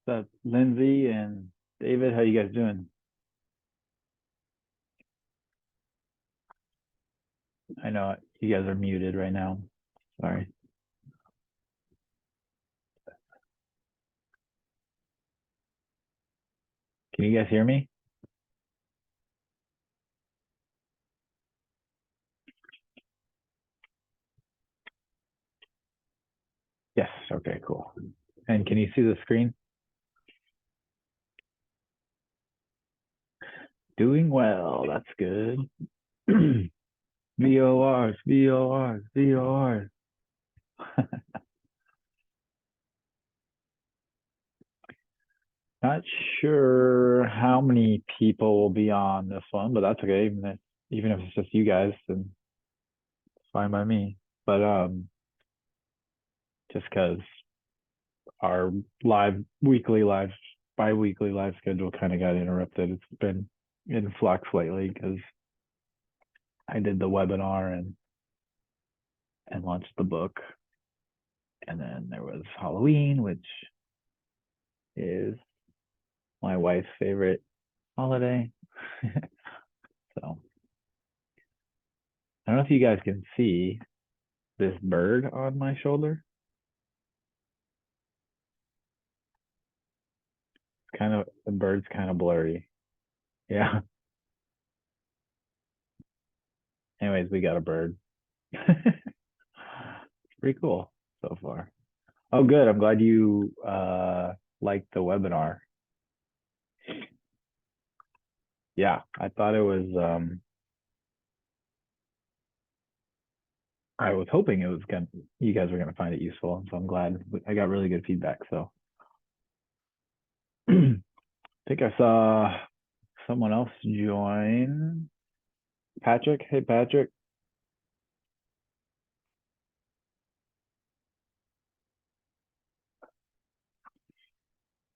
That's Lindsay and David. How you guys doing? I know you guys are muted right now. Sorry. Can you guys hear me? Yes. Okay, cool. And can you see the screen? Doing well. That's good. VORs, VORs, VORs. Not sure how many people will be on this one, but that's okay. Even if it's just you guys, then it's fine by me. But just because our weekly live, bi-weekly live schedule kind of got interrupted. It's been in flux lately because I did the webinar and launched the book. And then there was Halloween, which is my wife's favorite holiday. So I don't know if you guys can see this bird on my shoulder. The bird's kind of blurry. Yeah. Anyways, we got a bird. Pretty cool so far. Oh, good. I'm glad you liked the webinar. Yeah, I thought it was I was hoping you guys were gonna find it useful, so I'm glad I got really good feedback. So I think I saw someone else join. Patrick, hey Patrick.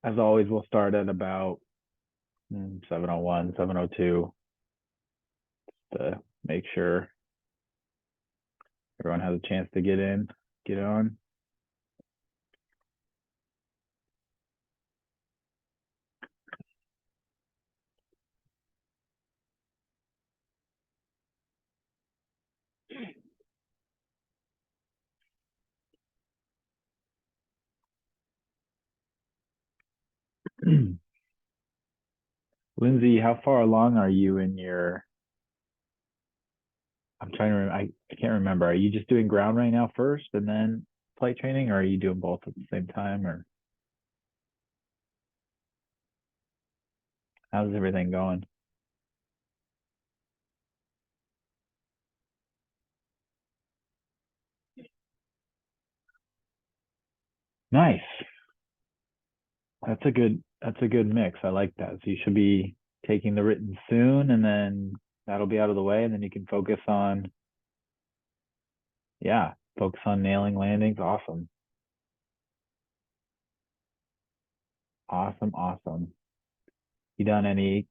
As always, we'll start at about 7:01, 7:02 to make sure everyone has a chance to get on. Lindsay, how far along are you in your? I'm trying to remember. I can't remember. Are you just doing ground right now first and then flight training, or are you doing both at the same time, or how's everything going? Nice. That's a good mix. I like that. So you should be taking the written soon, and then that'll be out of the way, and then you can focus on nailing landings. Awesome. Awesome, awesome. You done any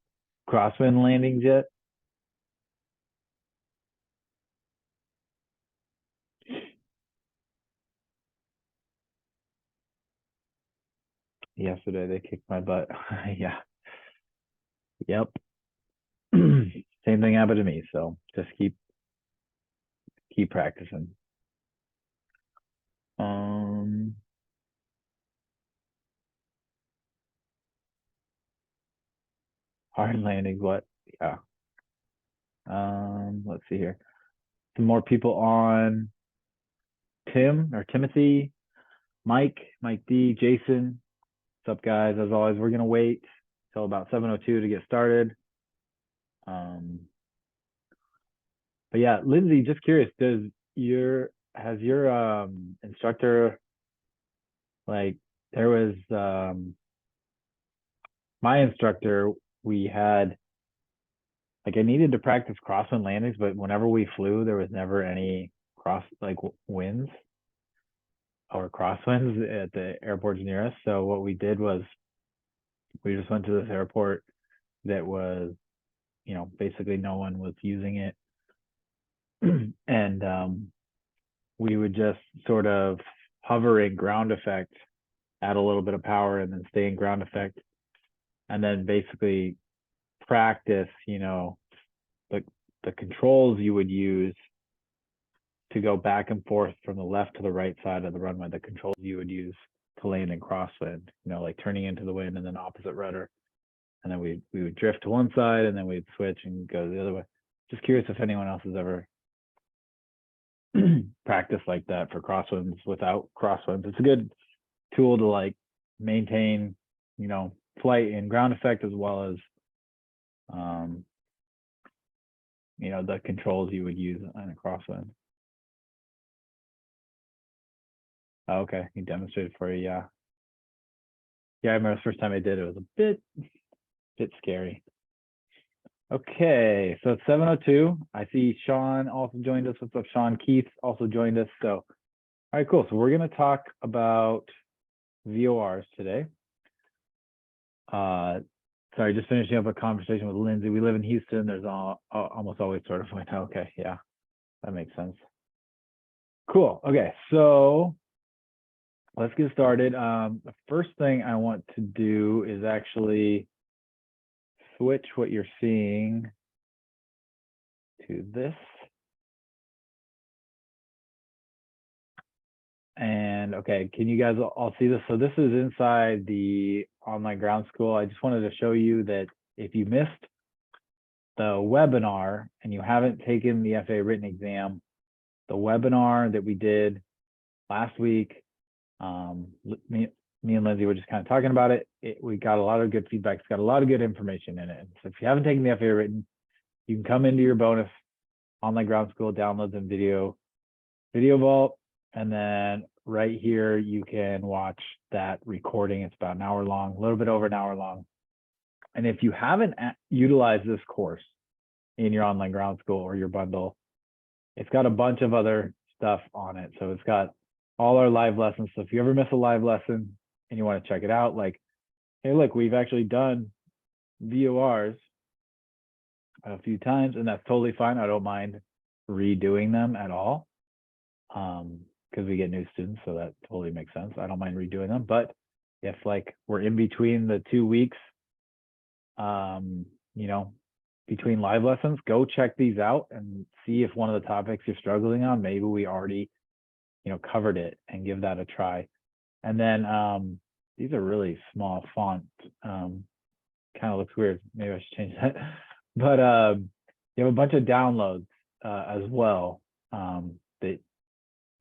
crosswind landings yet? Yesterday they kicked my butt. Yeah. Yep. Same thing happened to me. So just keep practicing. Um, hard landings. What? Yeah. Let's see here. Some more people on. Timothy, Mike D, Jason. What's up, guys? As always, we're gonna wait till about 7:02 to get started. But yeah, Lindsay, just curious, has your instructor, like, there was my instructor, we had, like, I needed to practice crosswind landings, but whenever we flew, there was never any winds or crosswinds at the airports near us. So what we did was we just went to this airport that was, basically no one was using it. And we would just sort of hover in ground effect add a little bit of power, and then stay in ground effect. And then basically practice, you know, the controls you would use to go back and forth from the left to the right side of the runway, the controls you would use to land in crosswind, you know, like turning into the wind and then opposite rudder. And then we would drift to one side and then we'd switch and go the other way. Just curious if anyone else has ever practiced like that for crosswinds without crosswinds. It's a good tool to like maintain, you know, flight in ground effect as well as, you know, the controls you would use on a crosswind. Oh, okay, he demonstrated for you, yeah. Yeah, I remember the first time I did it was a bit scary. Okay, so it's 7:02. I see Sean also joined us. What's up, Sean? Keith also joined us. So, all right, cool. So we're going to talk about VORs today. Sorry, just finishing up a conversation with Lindsay. We live in Houston. There's almost always sort of like, okay, yeah, that makes sense. Cool. Okay, so let's get started. The first thing I want to do is actually switch what you're seeing to this. And okay, can you guys all see this? So this is inside the online ground school. I just wanted to show you that if you missed the webinar and you haven't taken the FAA written exam, the webinar that we did last week, me and Lindsay were just kind of talking about it. We got a lot of good feedback. It's got a lot of good information in it. So if you haven't taken the FAA written, you can come into your bonus online ground school downloads and video vault. And then right here, you can watch that recording. It's about an hour long, a little bit over an hour long. And if you haven't utilized this course in your online ground school or your bundle, it's got a bunch of other stuff on it. So it's got all our live lessons. So if you ever miss a live lesson and you want to check it out, like, hey, look, we've actually done VORs a few times, and that's totally fine. I don't mind redoing them at all. Because we get new students, so that totally makes sense. I don't mind redoing them, but if like we're in between the 2 weeks, you know, between live lessons, go check these out and see if one of the topics you're struggling on, maybe we already, you know, covered it, and give that a try. And then these are really small font, kind of looks weird. Maybe I should change that. But you have a bunch of downloads as well that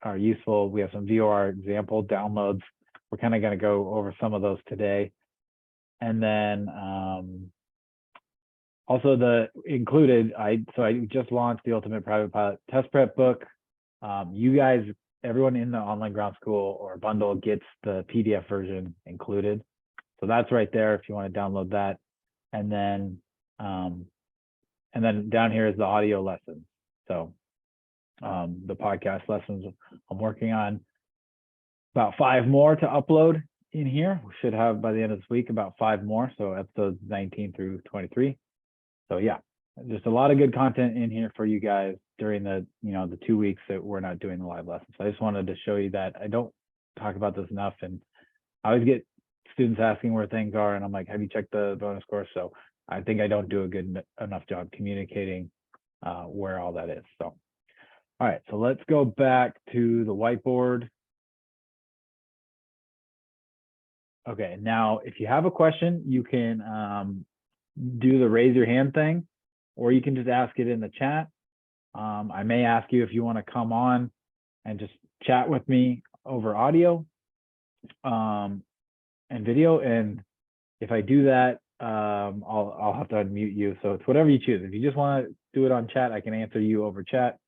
are useful. We have some VOR example downloads. We're kind of going to go over some of those today. And then also the included, so I just launched the Ultimate Private Pilot Test Prep book. You guys, everyone in the online ground school or bundle gets the PDF version included. So that's right there if you want to download that. And then down here is the audio lessons. So the podcast lessons, I'm working on about 5 more to upload in here. We should have by the end of this week about 5 more. So episodes 19 through 23. So yeah, just a lot of good content in here for you guys during the, you know, the 2 weeks that we're not doing the live lessons. So I just wanted to show you that. I don't talk about this enough, and I always get students asking where things are, and I'm like, have you checked the bonus course? So I think I don't do a good enough job communicating where all that is. So all right, so let's go back to the whiteboard. Okay, now if you have a question, you can do the raise your hand thing, or you can just ask it in the chat. I may ask you if you want to come on and just chat with me over audio and video. And if I do that, I'll have to unmute you. So it's whatever you choose. If you just want to do it on chat, I can answer you over chat,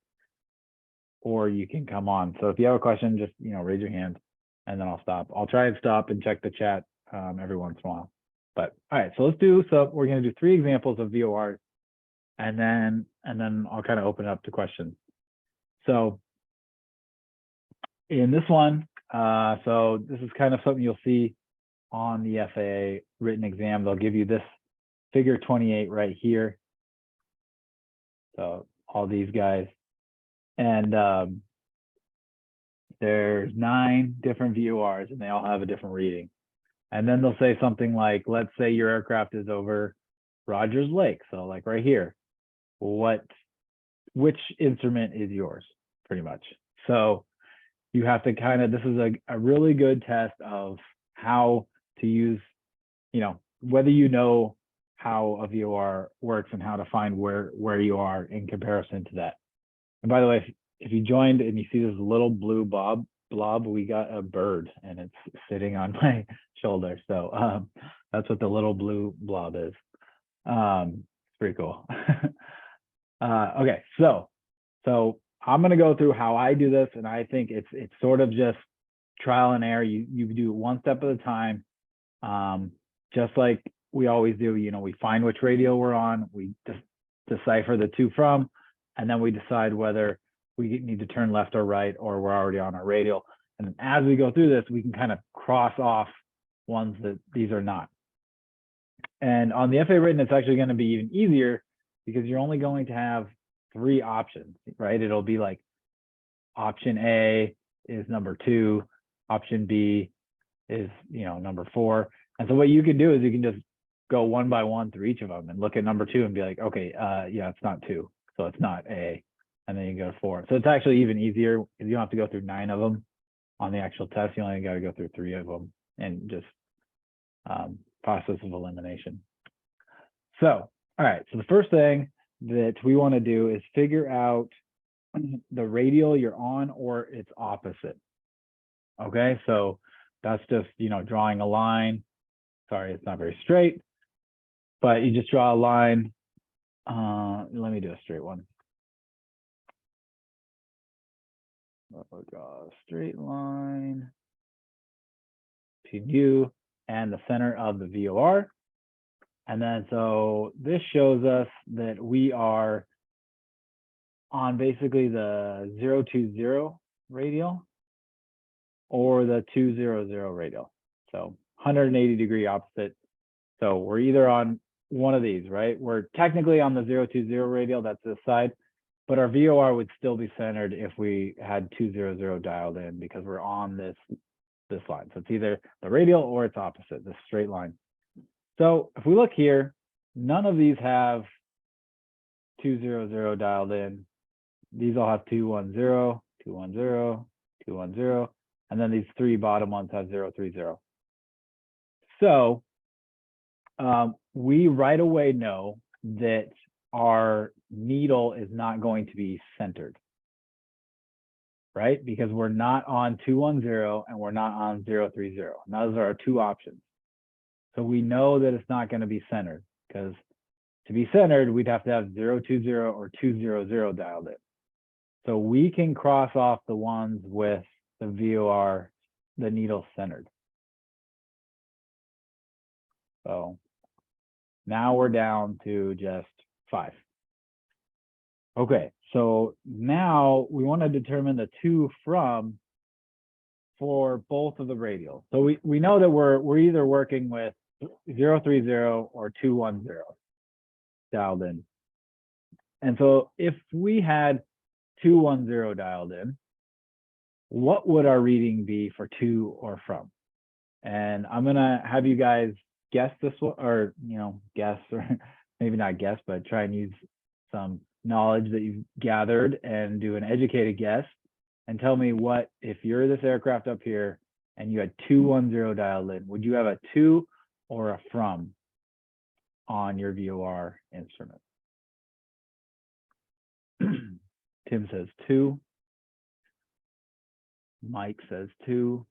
or you can come on. So if you have a question, just, you know, raise your hand and then I'll stop. I'll try and stop and check the chat every once in a while. But all right, so we're going to do 3 examples of VORs, and then I'll kind of open it up to questions. So in this one, so this is kind of something you'll see on the FAA written exam. They'll give you this figure 28 right here. So all these guys. And there's 9 different VORs and they all have a different reading. And then they'll say something like, let's say your aircraft is over Rogers Lake. So like right here, which instrument is yours, pretty much. So you have to kind of, this is a really good test of how to use, whether you know how a VOR works and how to find where you are in comparison to that. And by the way, if you joined and you see this little blue blob, we got a bird and it's sitting on my shoulder. So that's what the little blue blob is. It's pretty cool. Okay, so I'm going to go through how I do this, and I think it's sort of just trial and error. You do it one step at a time, just like we always do. We find which radio we're on, we decipher the to from, and then we decide whether we need to turn left or right, or we're already on our radial. And then as we go through this, we can kind of cross off ones that these are not. And on the FAA Written, it's actually going to be even easier because you're only going to have 3 options, right? It'll be like option A is number 2, option B is, number 4. And so what you can do is you can just go one by one through each of them and look at number 2 and be like, okay, yeah, it's not 2, so it's not A. And then you go to 4. So it's actually even easier because you don't have to go through 9 of them on the actual test. You only got to go through 3 of them and just process of elimination. So, all right. So the first thing that we want to do is figure out the radial you're on or its opposite. Okay. So that's just, drawing a line. Sorry, it's not very straight, but you just draw a line. Let me do a straight one. I'll draw a straight line between you and the center of the VOR. And then so this shows us that we are on basically the 020 radial or the 200 radial. So 180-degree opposite. So we're either on one of these, right? We're technically on the 020 radial, that's this side, but our VOR would still be centered if we had 200 dialed in because we're on this line. So it's either the radial or its opposite, this straight line. So if we look here, none of these have 200 dialed in. These all have 210, 210, 210, and then these 3 bottom ones have 030. So we right away know that our needle is not going to be centered, right? Because we're not on 210 and we're not on 030. And those are our 2 options. So we know that it's not going to be centered because to be centered, we'd have to have 020 or 200 dialed in. So we can cross off the ones with the VOR, the needle centered. So now we're down to just 5. Okay, so now we want to determine the to from for both of the radials. So we know that we're either working with 030 or 210 dialed in. And so if we had 210 dialed in, what would our reading be for to or from? And I'm gonna have you guys guess this one, or guess, or maybe not guess, but try and use some knowledge that you've gathered and do an educated guess and tell me what, if you're this aircraft up here and you had 210 dialed in, would you have a to or a from on your VOR instrument? Tim says 2. Mike says 2.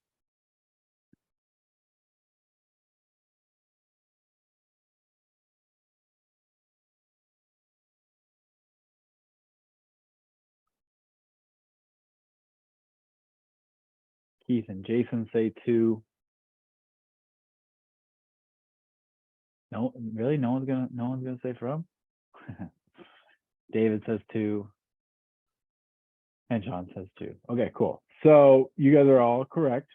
Keith and Jason say 2. No, really? No one's gonna say from? David says 2. And John says 2. Okay, cool. So you guys are all correct.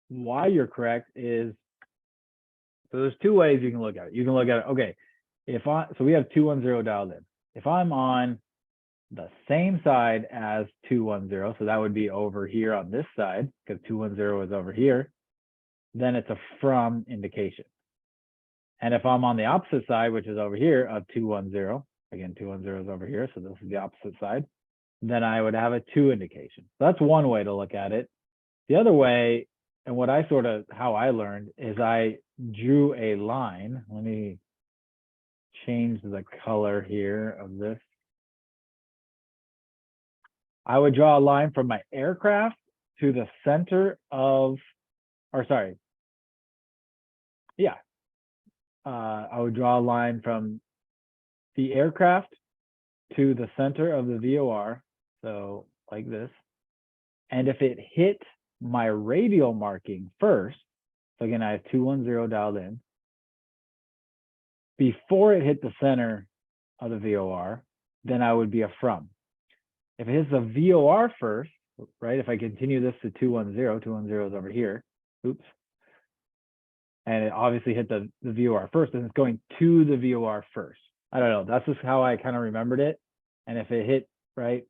Why you're correct is, so there's 2 ways you can look at it. You can look at it, okay, so we have 210 dialed in. If I'm on the same side as 210, so that would be over here on this side, because 210 is over here, then it's a from indication. And if I'm on the opposite side, which is over here of 210, again, 210 is over here, so this is the opposite side, then I would have a to indication. So that's one way to look at it. The other way, and what I how I learned, is I drew a line. Let me change the color here of this. I would draw a line from my aircraft to the center of, or sorry, yeah. I would draw a line from the aircraft to the center of the VOR, so like this. And if it hit my radial marking first, so again, I have 210 dialed in, before it hit the center of the VOR, then I would be a from. If it hits the VOR first, right, if I continue this to 210, 210 is over here, oops, and it obviously hit the VOR first, and it's going to the VOR first. I don't know, that's just how I kind of remembered it. And if it hit, right,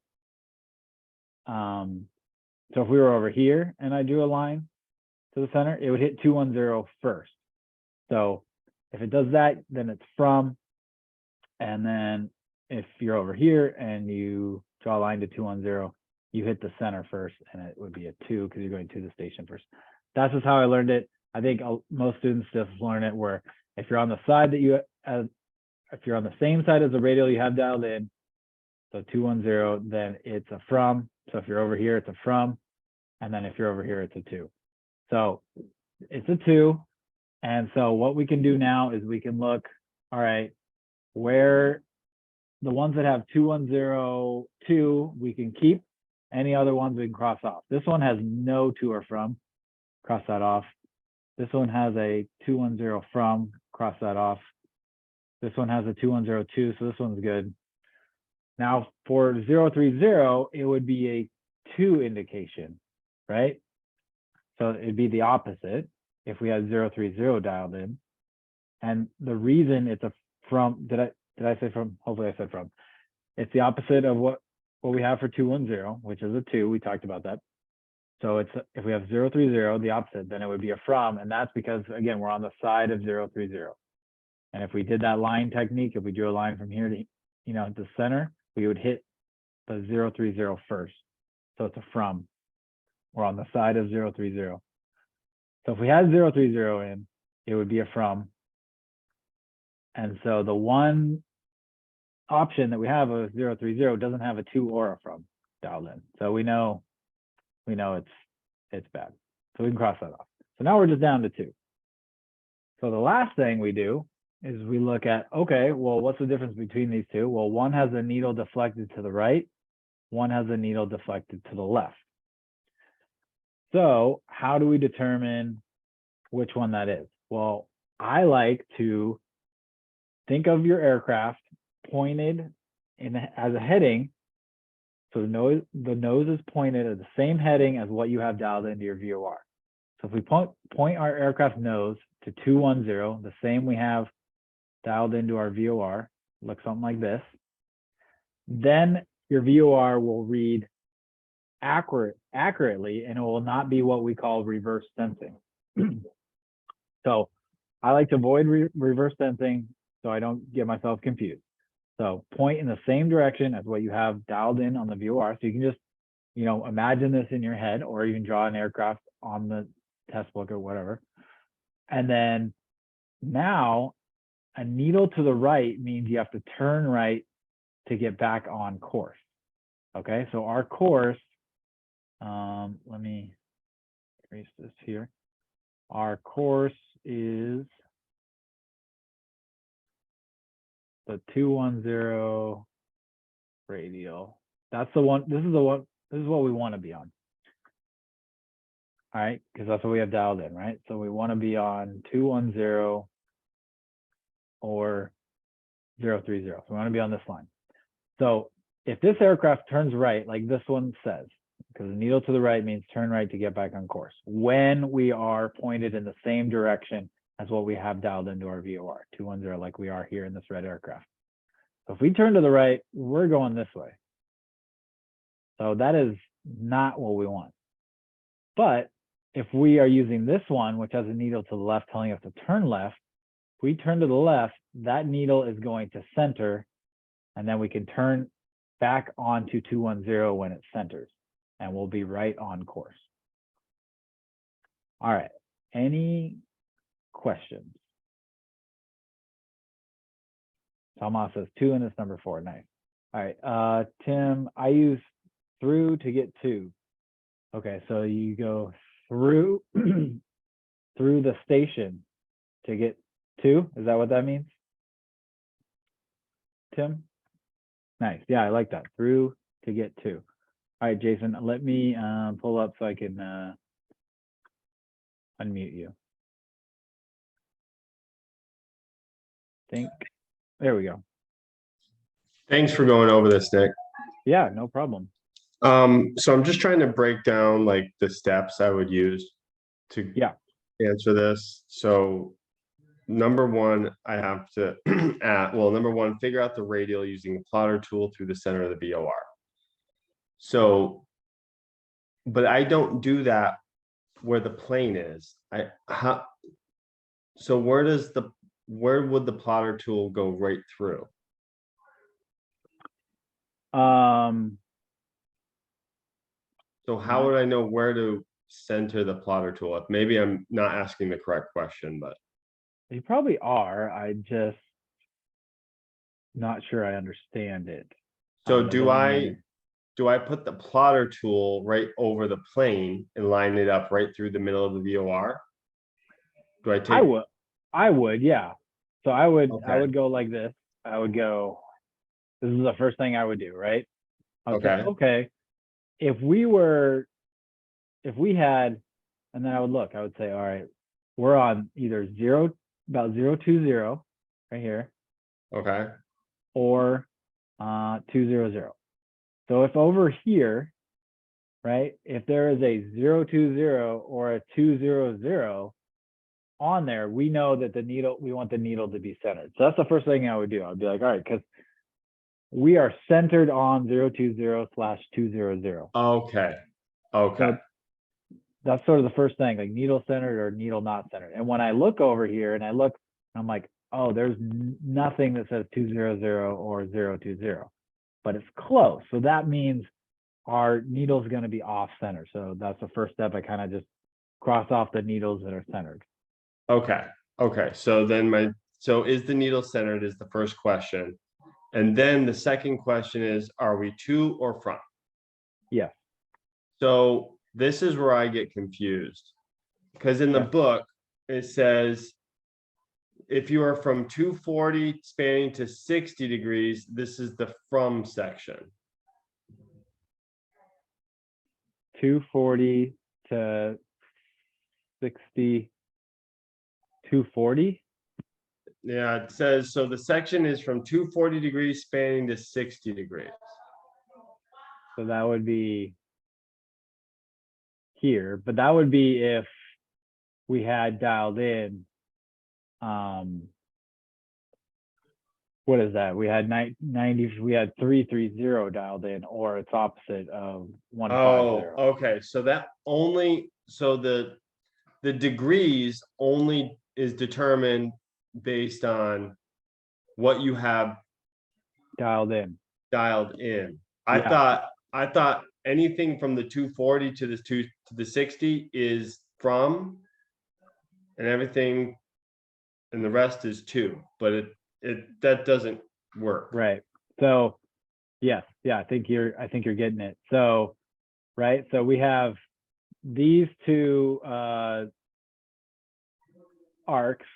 so if we were over here and I drew a line to the center, it would hit 210 first. So if it does that, then it's from. And then if you're over here and you draw a line to 210, you hit the center first, and it would be a to, because you're going to the station first. That's just how I learned it. I think most students just learn it where if you're on the side that you, if you're on the same side as the radial you have dialed in, so 210, then it's a from. So if you're over here, it's a from. And then if you're over here, it's a to. So it's a to. And so what we can do now is we can look, all right, where the ones that have 210, we can keep. Any other ones we can cross off. This one has no to or from, cross that off. This one has a 210 from, cross that off. This one has a 210 to, so this one's good. Now for 030, it would be a to indication, right? So it'd be the opposite if we had 030 dialed in. And the reason it's a from, did I say from? Hopefully I said from. It's the opposite of what we have for 210, which is a to. We talked about that. So it's, if we have 030, the opposite, then it would be a from. And that's because, again, we're on the side of 030. And if we did that line technique, if we drew a line from here to, the center, we would hit the 030 first. So it's a from. We're on the side of 030. So if we had 030 in, it would be a from. And so the one option that we have of 030 doesn't have a to or a from dialed in. So we know it's bad. So we can cross that off. So now we're just down to 2. So the last thing we do is we look at, okay, well, what's the difference between these two? Well, one has the needle deflected to the right, one has the needle deflected to the left. So how do we determine which one that is? Well, I like to think of your aircraft pointed as a heading. So the nose is pointed at the same heading as what you have dialed into your VOR. So if we point our aircraft nose to 210, the same we have dialed into our VOR, looks something like this, then your VOR will read accurately, and it will not be what we call reverse sensing. So I like to avoid reverse sensing so I don't get myself confused. So point in the same direction as what you have dialed in on the VOR. So you can just, imagine this in your head, or you can draw an aircraft on the test book or whatever. And then now a needle to the right means you have to turn right to get back on course. Okay, so our course, let me erase this here. Our course is the 210 radial. That's the one. This is what we want to be on. All right, because that's what we have dialed in, right? So we want to be on 210 or 030. So we want to be on this line. So if this aircraft turns right, like this one says, because the needle to the right means turn right to get back on course, when we are pointed in the same direction as what we have dialed into our VOR, 210, like we are here in this red aircraft. So if we turn to the right, we're going this way. So that is not what we want. But if we are using this one, which has a needle to the left telling us to turn left, if we turn to the left, that needle is going to center, and then we can turn back onto 210 when it centers, and we'll be right on course. All right, any questions? Tomas says 2 and it's number 4, nice. All right, Tim, I use through to get to. Okay, so you go through through the station to get to. Is that what that means, Tim? Nice. Yeah, I like that. Through to get to. All right, Jason, let me pull up so I can unmute you. There we go. Thanks for going over this, Nick. Yeah, no problem. So I'm just trying to break down like the steps I would use to answer this. So number one, I have to number one, figure out the radial using the plotter tool through the center of the VOR. So, but I don't do that where the plane is. So where would the plotter tool go right through? So how would I know where to center the plotter tool? If maybe I'm not asking the correct question, but you probably are. I just not sure I understand it. So do I put the plotter tool right over the plane and line it up right through the middle of the VOR? Do I take? I would, yeah. So I would go like this. I would go, this is the first thing I would do, right? I would say, okay, if we had, and then I would say, all right, we're on either about 020 right here. Okay. Or 200. So if over here, right, if there is a 020 or a 200 on there, we know that we want the needle to be centered. So that's the first thing I would do. I'd be like, all right, because we are centered on 020/200. Okay. Okay. So that's sort of the first thing, like needle centered or needle not centered. And when I look over here and I'm like, oh, there's nothing that says 200 or 020, but it's close. So that means our needle is going to be off center. So that's the first step. I kind of just cross off the needles that are centered. Okay. Okay. So then so is the needle centered is the first question. And then the second question is, are we to or from? Yeah. So this is where I get confused, because in the book, it says, if you are from 240 spanning to 60 degrees, this is the from section. 240 to 60, 240? Yeah, it says, so the section is from 240 degrees spanning to 60 degrees. So that would be here, but that would be if we had dialed in, what is that? We had 90, we had 330 dialed in, or it's opposite of 150. Oh, okay. So that so the degrees only is determined based on what you have dialed in. I thought anything from the 240 to the 60 is from, and everything and the rest is to, but that doesn't work. Right. So yes, yeah, I think you're getting it. So right, so we have these two arcs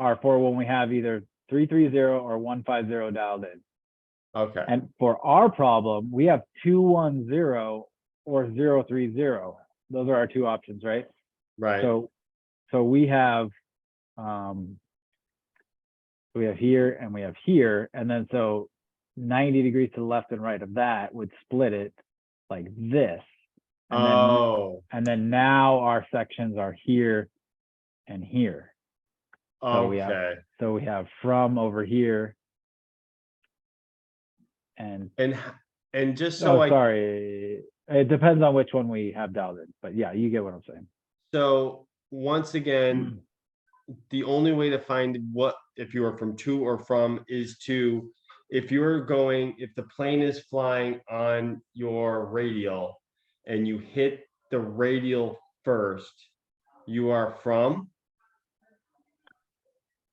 are for when we have either 330 or 150 dialed in. Okay. And for our problem, we have 210 or 030. Those are our two options, right? Right. So we have here and we have here, and then so 90 degrees to the left and right of that would split it like this. And then now our sections are here and here. So we have from over here and And just so sorry. It depends on which one we have dialed in, but yeah, you get what I'm saying. So once again, the only way to find what if you are from to or from is to if the plane is flying on your radial and you hit the radial first, you are from.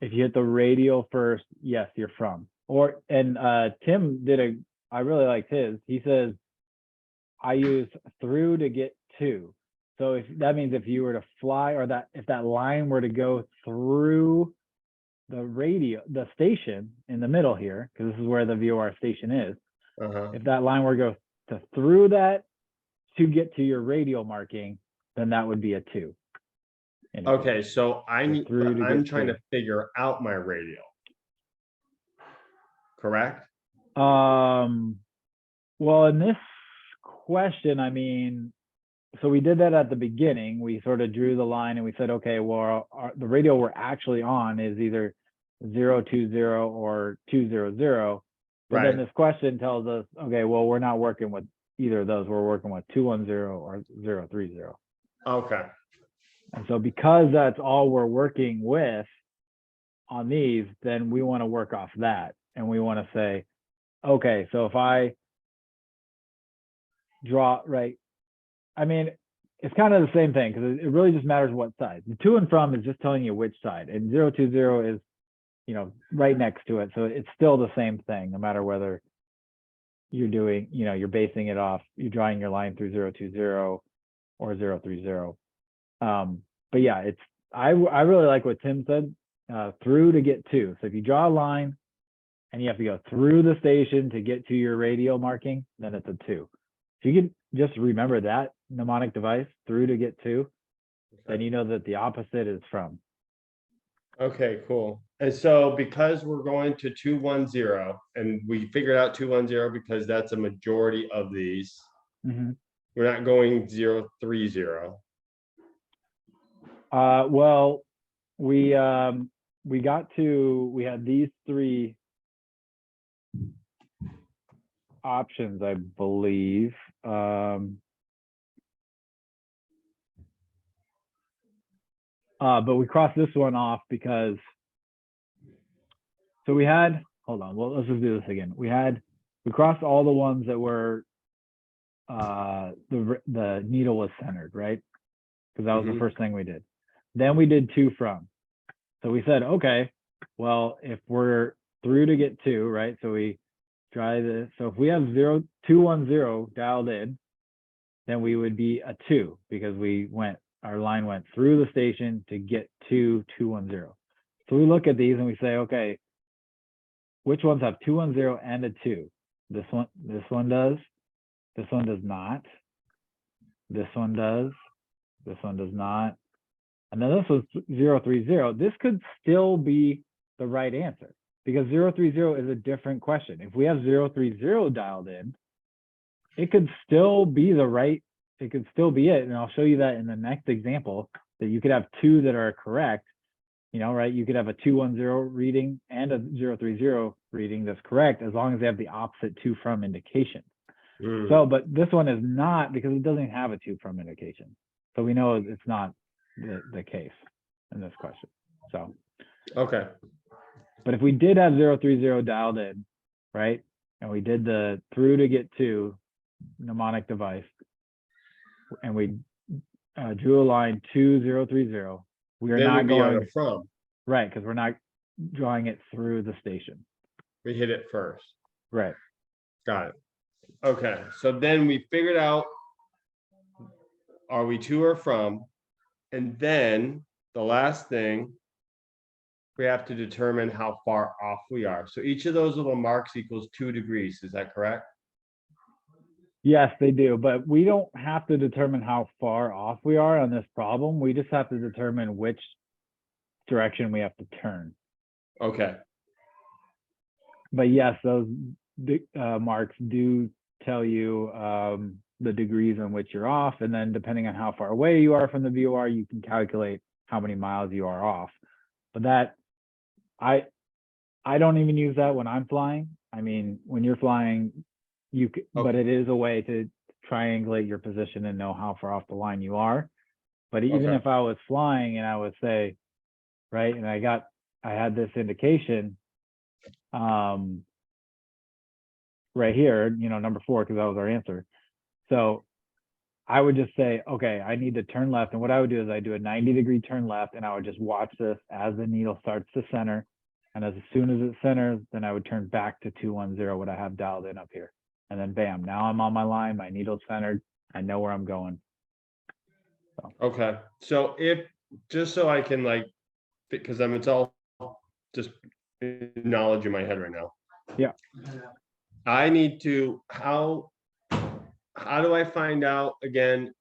If you hit the radial first, yes, you're from. Tim did I really liked his. He says, I use through to get to. So if that means if you were to fly or if that line were to go through the station in the middle here, because this is where the VOR station is. If that line were to go through that to get to your radial marking, then that would be a 2. Okay, so I'm trying to figure out my radial. Correct? Well, in this question, I mean, so we did that at the beginning. We sort of drew the line and we said, okay, well, the radial we're actually on is either 020 or 200. But then this question tells us, okay, well, we're not working with either of those. We're working with 210 or 030. Okay. And so because that's all we're working with on these, then we want to work off that. And we want to say, okay, so if I draw, right, I mean, it's kind of the same thing because it really just matters what side. The to and from is just telling you which side, and 020 is, right next to it. So it's still the same thing, no matter whether you're doing, you're basing it off, you're drawing your line through 020 or 030. But yeah, I really like what Tim said, through to get to. So if you draw a line and you have to go through the station to get to your radial marking, then it's a 2. If you can just remember that mnemonic device, through to get to, then you know that the opposite is from. Okay, cool. And so because we're going to 210 and we figured out 210 because that's a majority of these, we're not going 030. Well, we had these 3 options, I believe. But we crossed this one off because, so we had, hold on, well, let's just do this again. We crossed all the ones that were, the needle was centered, right? Because that was the first thing we did. Then we did to from. So we said, okay, well, if we're through to get to, right? So we try this. So if we have 210 dialed in, then we would be a 2 because our line went through the station to get to 210. So we look at these and we say, okay, which ones have 210 and a 2? This one does. This one does not. This one does. This one does not. And then this was 030. This could still be the right answer because 030 is a different question. If we have 030 dialed in, it could still be it could still be it. And I'll show you that in the next example, that you could have 2 that are correct, right? You could have a 210 reading and a 030 reading that's correct as long as they have the opposite to from indication. So, but this one is not because it doesn't have a to from indication. So we know it's not the case in this question. So, okay. But if we did have 030 dialed in, right? And we did the through to get to mnemonic device, and we drew a line to 030, we are not going from. Right, because we're not drawing it through the station. We hit it first. Right. Got it. Okay, so then we figured out, are we to or from? And then the last thing, we have to determine how far off we are. So each of those little marks equals 2 degrees. Is that correct? Yes, they do. But we don't have to determine how far off we are on this problem. We just have to determine which direction we have to turn. Okay. But yes, those marks do tell you the degrees on which you're off. And then depending on how far away you are from the VOR, you can calculate how many miles you are off. But that, I don't even use that when I'm flying. I mean, when you're flying, but it is a way to triangulate your position and know how far off the line you are. But even if I was flying and I would say, right, and I had this indication right here, number 4, because that was our answer. So I would just say, okay, I need to turn left. And what I would do is I do a 90-degree turn left, and I would just watch this as the needle starts to center. And as soon as it centers, then I would turn back to 210, what I have dialed in up here. And then bam, now I'm on my line, my needle's centered, I know where I'm going. So. Okay. So just so I can because it's all just knowledge in my head right now. Yeah. I need to, how do I find out again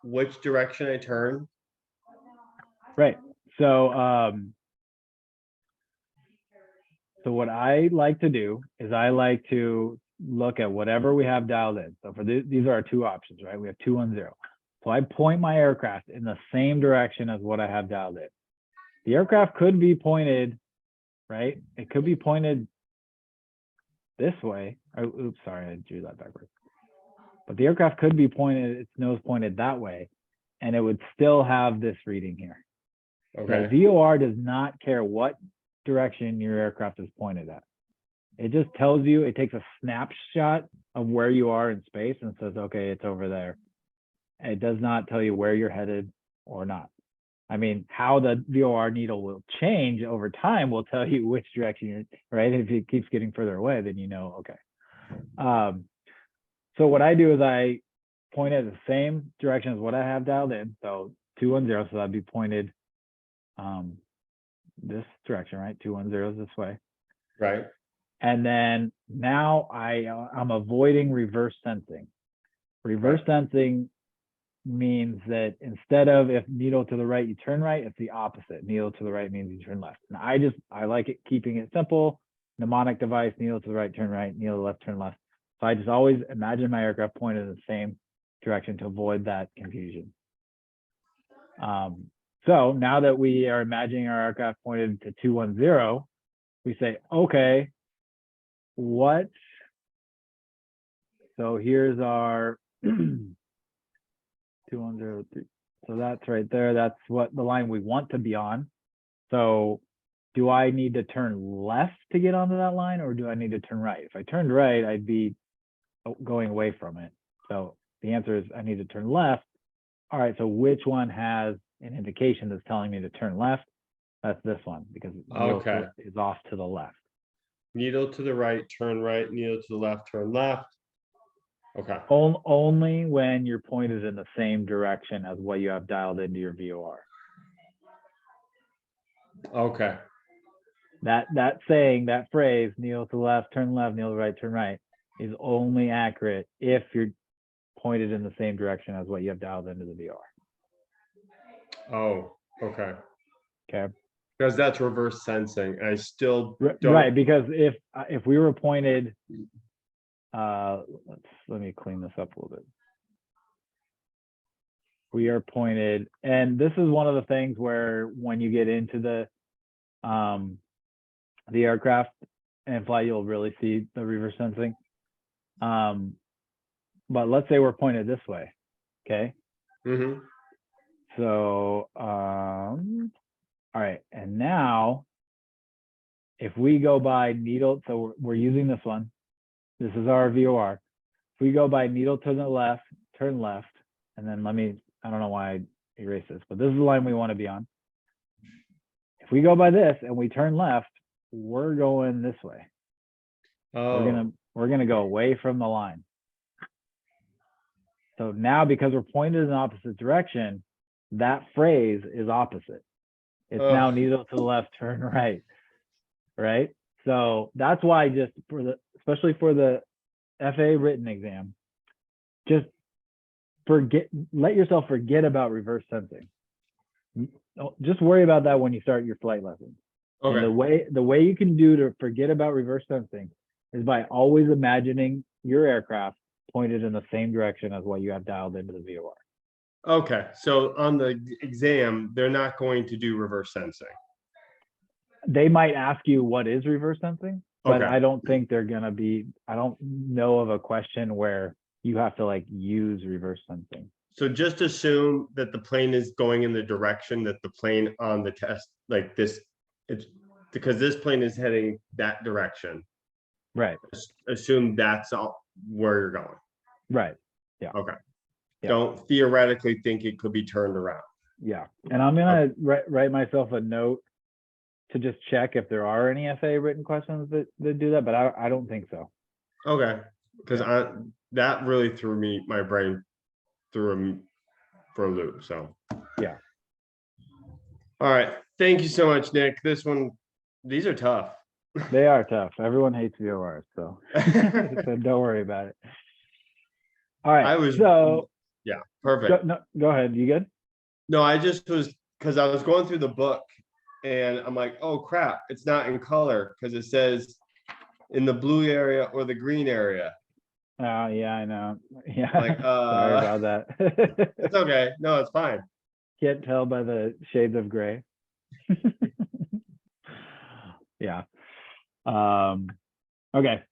which direction I turn? Right. So so what I like to do is I like to look at whatever we have dialed in. So for these are our 2 options, right? We have 210. So I point my aircraft in the same direction as what I have dialed in. The aircraft could be pointed, right? It could be pointed this way. Oh, oops, sorry, I drew that backwards. But the aircraft could be pointed, its nose pointed that way, and it would still have this reading here. Okay. The VOR does not care what direction your aircraft is pointed at. It just tells you, it takes a snapshot of where you are in space and says, okay, it's over there. And it does not tell you where you're headed or not. I mean, how the VOR needle will change over time will tell you which direction you're, right? If it keeps getting further away, then you know, okay. So what I do is I point at the same direction as what I have dialed in. So 210, so that'd be pointed this direction, right? 210 is this way. Right. And then now I'm avoiding reverse sensing. Reverse sensing means that instead of if needle to the right, you turn right, it's the opposite. Needle to the right means you turn left. And I like it, keeping it simple. Mnemonic device, needle to the right, turn right, needle to the left, turn left. So I just always imagine my aircraft pointed in the same direction to avoid that confusion. So now that we are imagining our aircraft pointed to 210, we say, okay, what? So here's our 2103. So that's right there. That's what the line we want to be on. So do I need to turn left to get onto that line, or do I need to turn right? If I turned right, I'd be going away from it. So the answer is I need to turn left. All right, so which one has an indication that's telling me to turn left? That's this one, because Okay, is off to the left. needle to the right, turn right, needle to the left, turn left. Okay. Only when you're pointed in the same direction as what you have dialed into your VOR. Okay. That saying, that phrase, needle to the left, needle to the right, turn right, is only accurate if you're pointed in the same direction as what you have dialed into the VOR. Oh, okay. Okay. Because that's reverse sensing. I still don't. Right, because if we were pointed, let me clean this up a little bit. We are pointed, and this is one of the things where when you get into the aircraft and fly, you'll really see the reverse sensing. But let's say we're pointed this way, okay? Mm-hmm. So, all right, and now if we go by needle, so we're using this one. This is our VOR. If we go by needle to the left, turn left, and then I don't know why I erased this, but this is the line we want to be on. If we go by this and we turn left, we're going this way. Oh. We're gonna go away from the line. So now, because we're pointed in the opposite direction, that phrase is opposite. It's now needle to the left, turn right, right? So that's why especially for the FAA written exam, just let yourself forget about reverse sensing. Just worry about that when you start your flight lessons. Okay. And the way you can do to forget about reverse sensing is by always imagining your aircraft pointed in the same direction as what you have dialed into the VOR. Okay, so on the exam, they're not going to do reverse sensing. They might ask you what is reverse sensing, but Okay. I don't think they're gonna be, I don't know of a question where you have to like use reverse sensing. So just assume that the plane is going in the direction that the plane on the test, like this, it's because this plane is heading that direction. Right, Assume that's all where you're going. right, Okay. Yeah. Don't theoretically think it could be turned around. yeah. And I'm gonna write myself a note to just check if there are any FAA written questions that do that, but I don't think so. Okay. Because that really threw my brain through for a loop. So Yeah. All right. Thank you so much, Nick. These are tough. They are tough. Everyone hates VORs, so so don't worry about it. All right. Yeah, perfect. Go ahead. You good? No, I just was because I was going through the book and I'm like, oh crap, it's not in color because it says in the blue area or the green area. Oh yeah, I know. Yeah. Like, sorry about that. It's okay. No, it's fine. Can't tell by the shades of gray. Yeah. Okay. All right,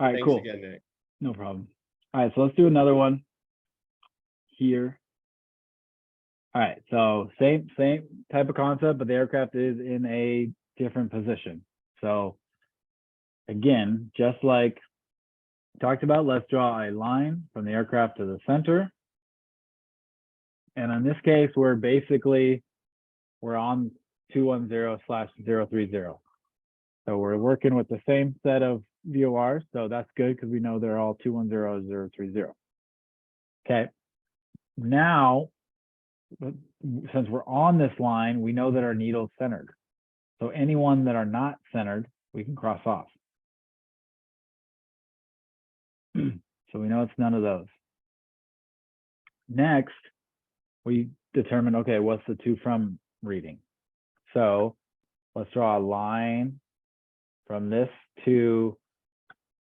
Thanks cool. again, Nick. No problem. All right, so let's do another one here. All right, so same type of concept, but the aircraft is in a different position. So again, just like talked about, let's draw a line from the aircraft to the center. And in this case, we're on 210/030. So we're working with the same set of VORs. So that's good because we know they're all 210/030. Okay. Now, since we're on this line, we know that our needle's centered. So anyone that are not centered, we can cross off. So we know it's none of those. Next, we determine, okay, what's the to from reading? So let's draw a line from this to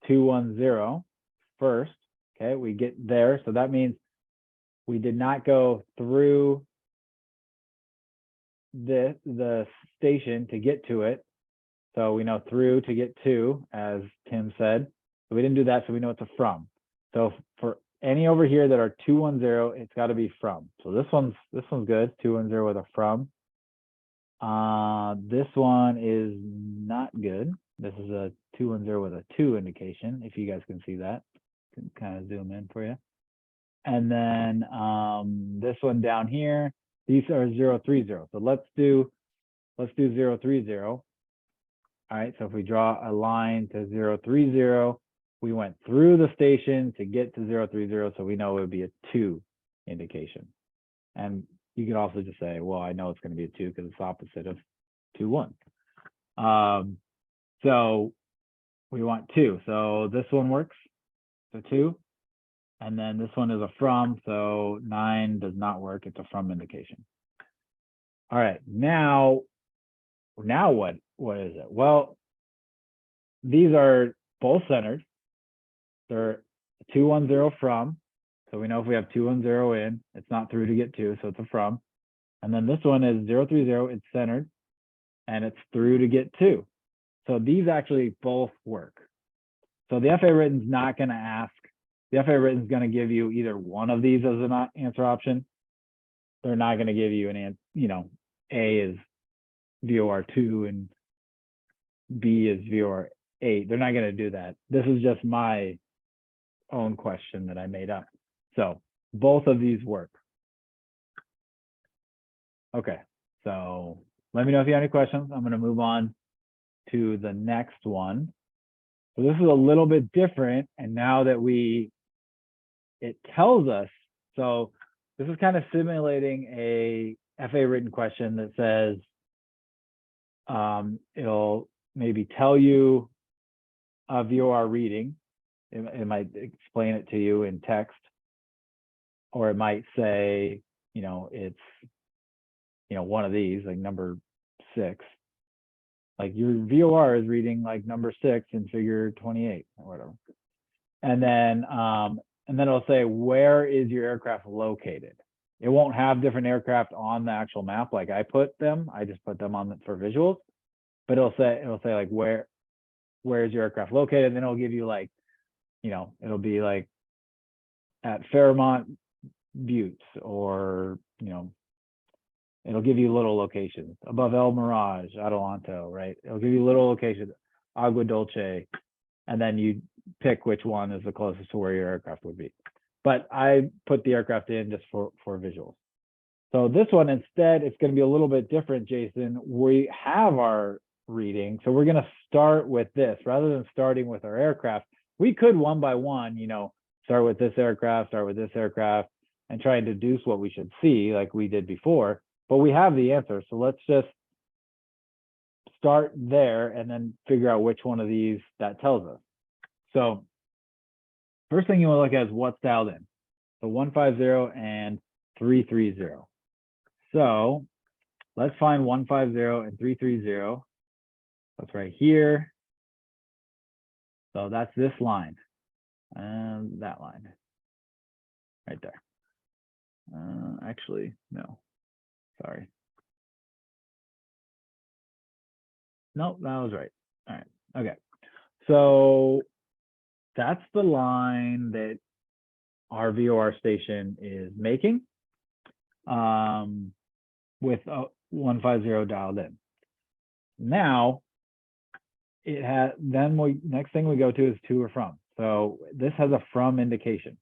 210 first. Okay, we get there. So that means we did not go through the station to get to it. So we know through to get to, as Tim said. So we didn't do that, so we know it's a from. So for any over here that are 210, it's got to be from. So this one's good, 210 with a from. This one is not good. This is a 210 with a to indication, if you guys can see that. Can kind of zoom in for you. And then this one down here, these are 030. So let's do 030. All right, so if we draw a line to 030, we went through the station to get to 030, so we know it would be a 2 indication. And you can also just say, well, I know it's going to be a 2 because it's opposite of 21. So we want 2. So this one works, so 2. And then this one is a from, so 9 does not work. It's a from indication. All right, now what is it? Well, these are both centered. They're 210 from. So we know if we have 210 in, it's not through to get to, so it's a from. And then this one is 030, it's centered, and it's through to get to. So these actually both work. So the FAA Written is not going to ask. The FAA Written is going to give you either one of these as an answer option. They're not going to give you an answer, A is VOR2 and B is VOR8. They're not going to do that. This is just my own question that I made up. So both of these work. Okay, so let me know if you have any questions. I'm going to move on to the next one. So this is a little bit different. And now that it tells us, so this is kind of simulating a FAA Written question that says, it'll maybe tell you a VOR reading. It might explain it to you in text, or it might say, it's, one of these, like number 6. Like your VOR is reading like number 6 in figure 28 or whatever. And then it'll say, where is your aircraft located? It won't have different aircraft on the actual map like I put them. I just put them on for visuals. But it'll say like where where's your aircraft located, and then it'll give you like, it'll be like at Fairmont Buttes, or it'll give you little locations above El Mirage, Adelanto, right? It'll give you little locations, Agua Dulce, and then you pick which one is the closest to where your aircraft would be. But I put the aircraft in just for visuals. So this one, instead, it's going to be a little bit different, Jason. We have our reading, so we're going to start with this rather than starting with our aircraft. We could one by one, start with this aircraft, and try and deduce what we should see like we did before, but we have the answer. So let's just start there and then figure out which one of these that tells us. So first thing you want to look at is what's dialed in. So 150 and 330. So let's find 150 and 330. That's right here. So that's this line and that line right there. Actually, no, sorry. Nope, that was right. All right, okay. So that's the line that our VOR station is making with 150 dialed in. Now, it has, then next thing we go to is to or from. So this has a from indication,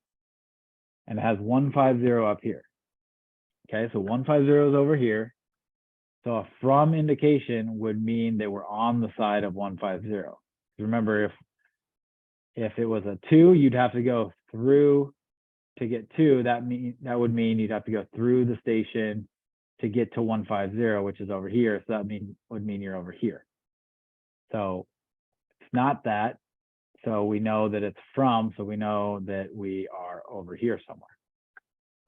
and it has 150 up here. Okay, so 150 is over here. So a from indication would mean that we're on the side of 150. Remember, if it was a 2, you'd have to go through to get 2. That would mean you'd have to go through the station to get to 150, which is over here. So that would mean you're over here. So it's not that. So we know that it's from, so we know that we are over here somewhere.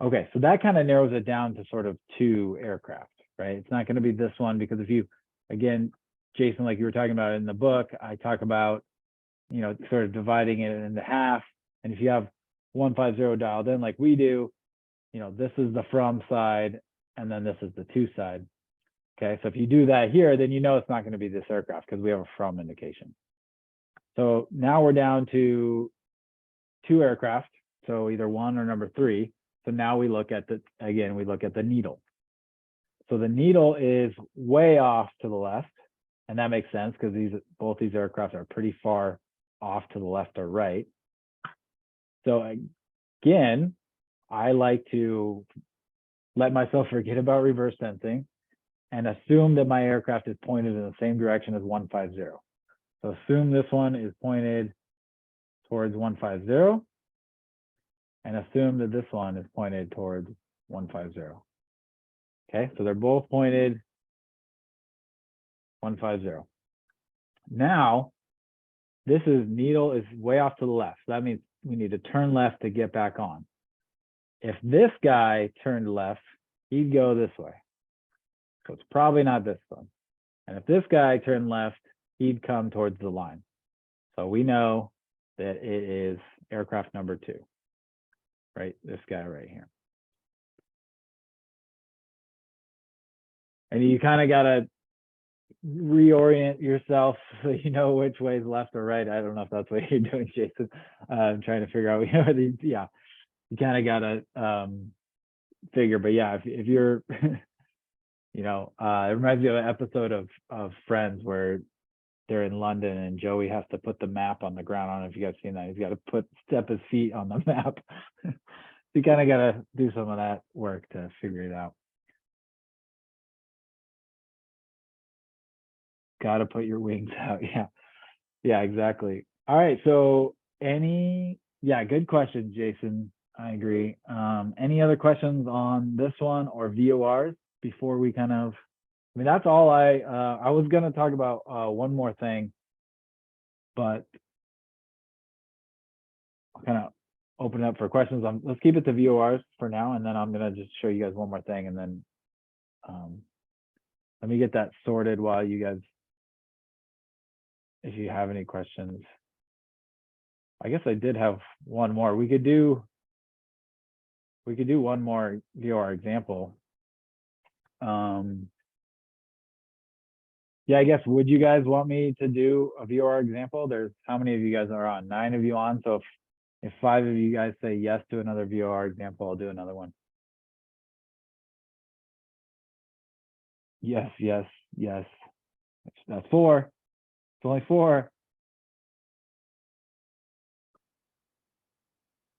Okay, so that kind of narrows it down to sort of 2 aircraft, right? It's not going to be this one, because if you, again, Jason, like you were talking about in the book, I talk about, sort of dividing it into half. And if you have 150 dialed in like we do, this is the from side, and then this is the to side. Okay, so if you do that here, then it's not going to be this aircraft because we have a from indication. So now we're down to 2 aircraft, so either 1 or number 3. So now we look at we look at the needle. So the needle is way off to the left, and that makes sense because both these aircraft are pretty far off to the left or right. So again, I like to let myself forget about reverse sensing and assume that my aircraft is pointed in the same direction as 150. So assume this one is pointed towards 150, and assume that this one is pointed towards 150. Okay, so they're both pointed 150. Now, this needle is way off to the left. So that means we need to turn left to get back on. If this guy turned left, he'd go this way. So it's probably not this one. And if this guy turned left, he'd come towards the line. So we know that it is aircraft number 2, right? This guy right here. And you kind of got to reorient yourself so you know which way is left or right. I don't know if that's what you're doing, Jason. I'm trying to figure out, yeah, you kind of got to figure, but yeah, if you're, it reminds me of an episode of Friends where they're in London and Joey has to put the map on the ground. I don't know if you guys seen that. He's got to step his feet on the map. You kind of got to do some of that work to figure it out. Got to put your wings out. Yeah, exactly. All right, so good question, Jason. I agree. Any other questions on this one or VORs before we kind of, that's all I was going to talk about one more thing, but I'll kind of open it up for questions. Let's keep it to VORs for now, and then I'm going to just show you guys one more thing, and then let me get that sorted while you guys, if you have any questions. I guess I did have one more. We could do one more VOR example. Yeah, I guess, would you guys want me to do a VOR example? There's, how many of you guys are on? 9 of you on. So if 5 of you guys say yes to another VOR example, I'll do another one. Yes, yes, yes. That's 4. It's only 4.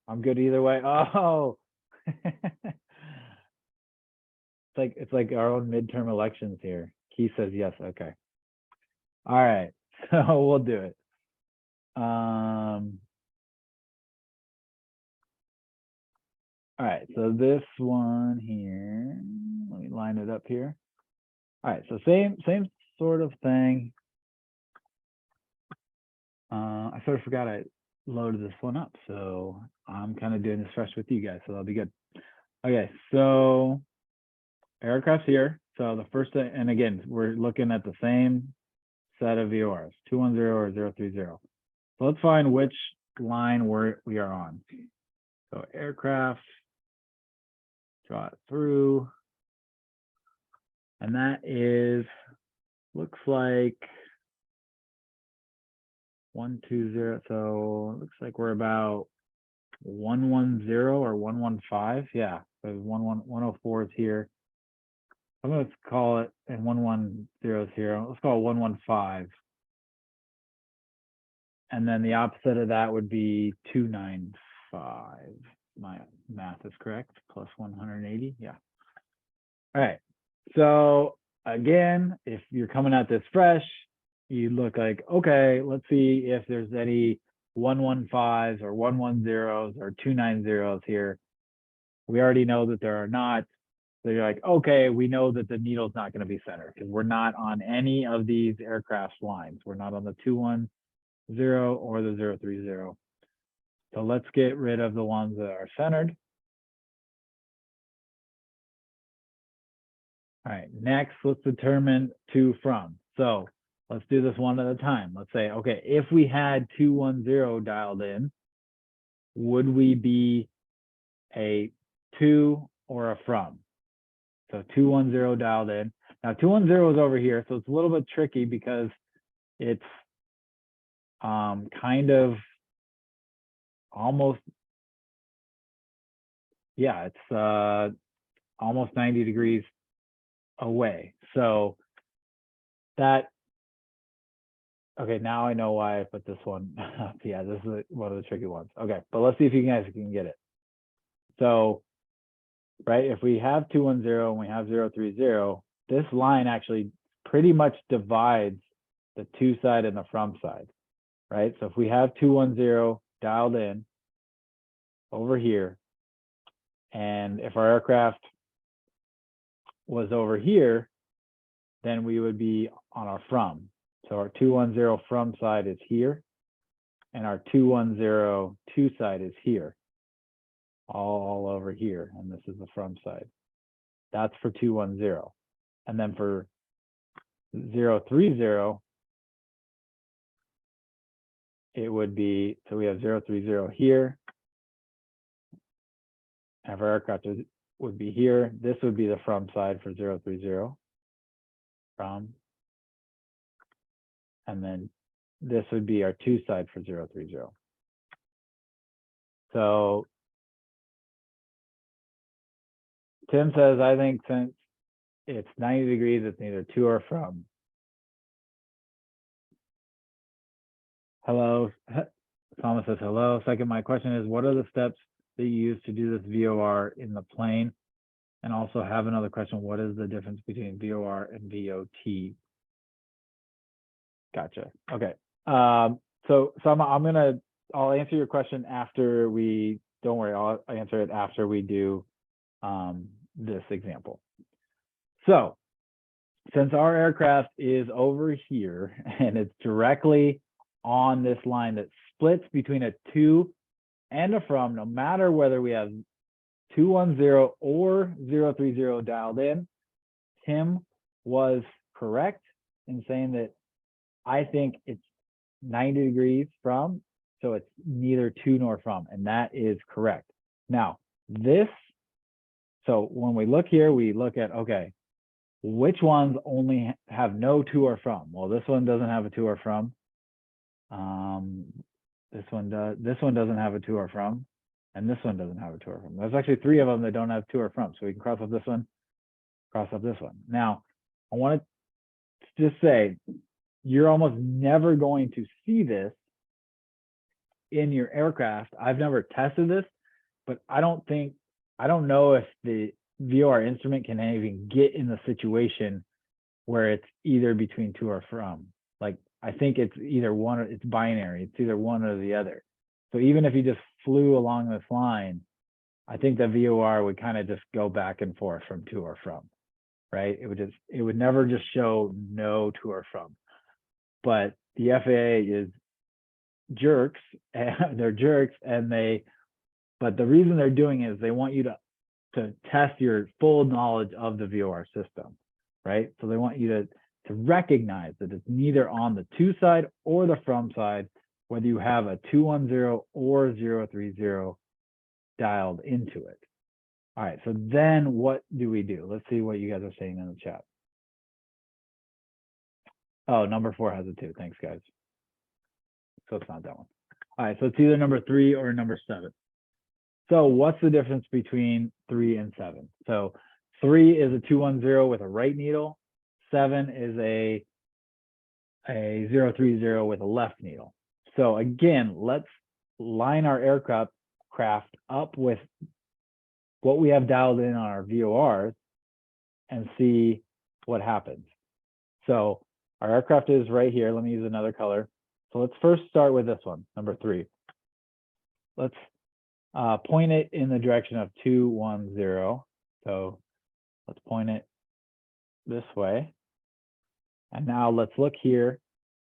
I'm good either way. Oh, it's like our own midterm elections here. Keith says yes. Okay. All right. So we'll do it. All right. So this one here, let me line it up here. All right. So same sort of thing. I sort of forgot I loaded this one up, so I'm kind of doing this fresh with you guys, so that'll be good. Okay, so aircraft's here. So the first thing, and again, we're looking at the same set of VORs, 210 or 030. So let's find which line we are on. So aircraft, draw it through, and that is, looks like 120. So it looks like we're about 110 or 115. Yeah, so 104 is here. I'm going to call it, and 110 is here. Let's call it 115. And then the opposite of that would be 295. My math is correct, plus 180. Yeah. All right. So again, if you're coming at this fresh, you look like, okay, let's see if there's any 115s or 110s or 290s here. We already know that there are not. So you're like, okay, we know that the needle's not going to be centered because we're not on any of these aircraft lines. We're not on the 210 or the 030. So let's get rid of the ones that are centered. All right, next, let's determine to from. So let's do this one at a time. Let's say, okay, if we had 210 dialed in, would we be a to or a from? So 210 dialed in. Now 210 is over here, so it's a little bit tricky because it's kind of almost, yeah, it's almost 90 degrees away. So that, okay, now I know why I put this one up. Yeah, this is one of the tricky ones. Okay, but let's see if you guys can get it. So, right, if we have 210 and we have 030, this line actually pretty much divides the to side and the from side, right? So if we have 210 dialed in over here, and if our aircraft was over here, then we would be on our from. So our 210 from side is here, and our 210 to side is here, all over here, and this is the from side. That's for 210. And then for 030, it would be, so we have 030 here, and if our aircraft would be here, this would be the from side for 030, from, and then this would be our to side for 030. So Tim says, I think since it's 90 degrees, it's neither to or from. Hello, Thomas says hello. Second, my question is, what are the steps that you use to do this VOR in the plane? And also have another question, what is the difference between VOR and VOT? Gotcha. Okay. So I'll answer your question after don't worry, I'll answer it after we do this example. So since our aircraft is over here and it's directly on this line that splits between a to and a from, no matter whether we have 210 or 030 dialed in, Tim was correct in saying that I think it's 90 degrees from, so it's neither to nor from, and that is correct. Now, so when we look here, we look at, okay, which ones only have no to or from? Well, this one doesn't have a to or from. This one does. This one doesn't have a to or from, and this one doesn't have a to or from. There's actually 3 of them that don't have to or from. So we can cross off this one, cross off this one. Now, I want to just say, you're almost never going to see this in your aircraft. I've never tested this, but I don't know if the VOR instrument can even get in the situation where it's either between to or from. Like, I think it's either one, or it's binary. It's either one or the other. So even if you just flew along this line, I think the VOR would kind of just go back and forth from to or from, right? It would never just show no to or from. But the FAA is jerks, and they're jerks, and but the reason they're doing it is they want you to test your full knowledge of the VOR system, right? So they want you to recognize that it's neither on the to side or the from side, whether you have a 210 or 030 dialed into it. All right, so then what do we do? Let's see what you guys are saying in the chat. Oh, number 4 has a 2. Thanks, guys. So it's not that one. All right, so it's either number 3 or number 7. So what's the difference between 3 and 7? So 3 is a 210 with a right needle. 7 is a 030 with a left needle. So again, let's line our aircraft up with what we have dialed in on our VORs and see what happens. So our aircraft is right here. Let me use another color. So let's first start with this one, number 3. Let's point it in the direction of 210. So let's point it this way. And now let's look here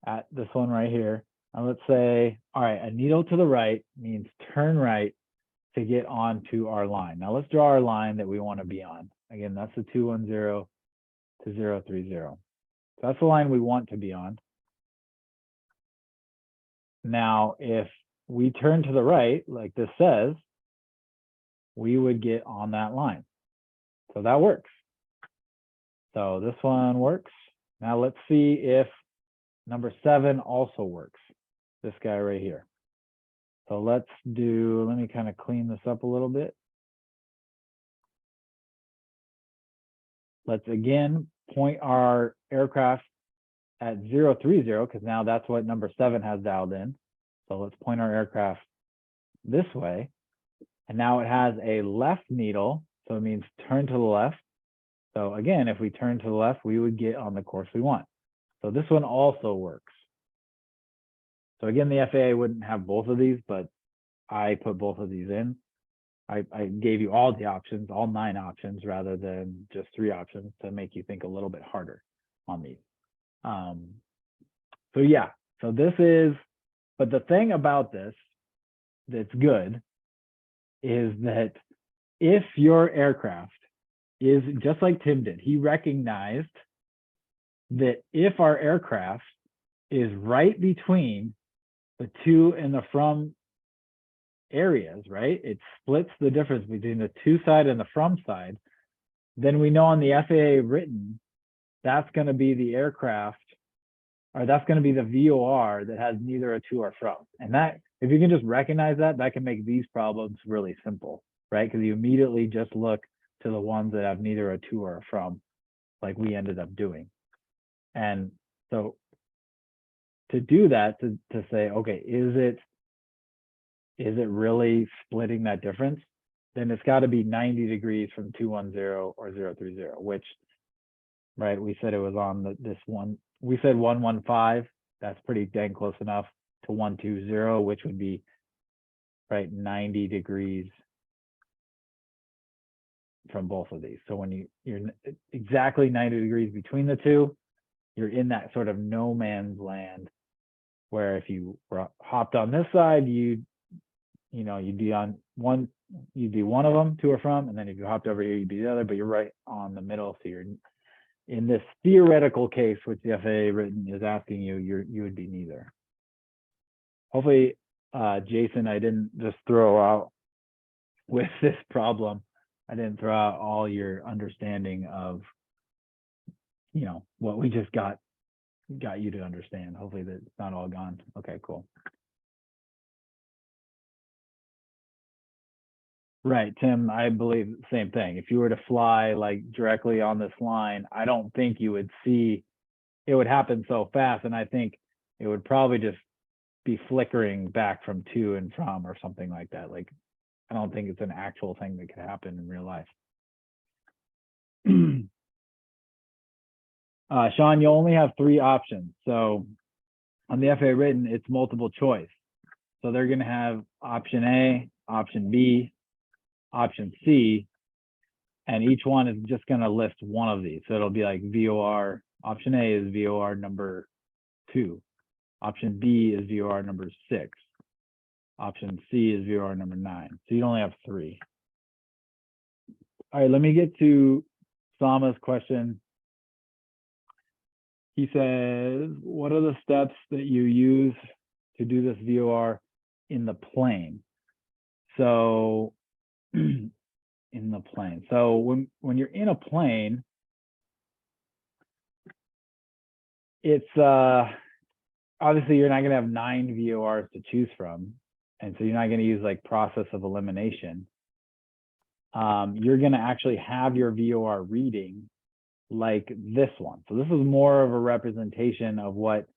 at this one right here. And let's say, all right, a needle to the right means turn right to get onto our line. Now let's draw our line that we want to be on. Again, that's the 210 to 030. So that's the line we want to be on. Now, if we turn to the right, like this says, we would get on that line. So that works. So this one works. Now let's see if number 7 also works. This guy right here. So let me kind of clean this up a little bit. Let's again point our aircraft at 030, because now that's what number 7 has dialed in. So let's point our aircraft this way. And now it has a left needle. So it means turn to the left. So again, if we turn to the left, we would get on the course we want. So this one also works. So again, the FAA wouldn't have both of these, but I put both of these in. I gave you all the options, all 9 options, rather than just 3 options to make you think a little bit harder on these. So yeah, so this is, but the thing about this that's good is that if your aircraft is just like Tim did, he recognized that if our aircraft is right between the to and the from areas, right? It splits the difference between the to side and the from side. Then we know on the FAA written, that's going to be the aircraft, or that's going to be the VOR that has neither a to or from. And that, if you can just recognize that, that can make these problems really simple, right? Because you immediately just look to the ones that have neither a to or a from, like we ended up doing. And so to do that, to say, okay, is it really splitting that difference? Then it's got to be 90 degrees from 210 or 030, which, right, we said it was on this one. We said 115. That's pretty dang close enough to 120, which would be, right, 90 degrees from both of these. So when you're exactly 90 degrees between the two, you're in that sort of no man's land, where if you hopped on this side, you'd be on one, you'd be one of them, to or from, and then if you hopped over here, you'd be the other, but you're right on the middle. So you're in this theoretical case, which the FAA written is asking you, you would be neither. Hopefully, Jason, I didn't just throw out with this problem. I didn't throw out all your understanding of you know, what we just got you to understand. Hopefully that's not all gone. Okay, cool. Right, Tim, I believe the same thing. If you were to fly like directly on this line, I don't think you would see it would happen so fast. And I think it would probably just be flickering back from to and from or something like that. Like, I don't think it's an actual thing that could happen in real life. Sean, you only have 3 options. So on the FAA written, it's multiple choice. So they're going to have option A, option B, option C, and each one is just going to list one of these. So it'll be like VOR, option A is VOR number 2. Option B is VOR number 6. Option C is VOR number 9. So you only have 3. All right, let me get to Sama's question. He says, what are the steps that you use to do this VOR in the plane? So in the plane. So when you're in a plane, it's obviously you're not going to have 9 VORs to choose from. And so you're not going to use like process of elimination. You're going to actually have your VOR reading like this one. So this is more of a representation of what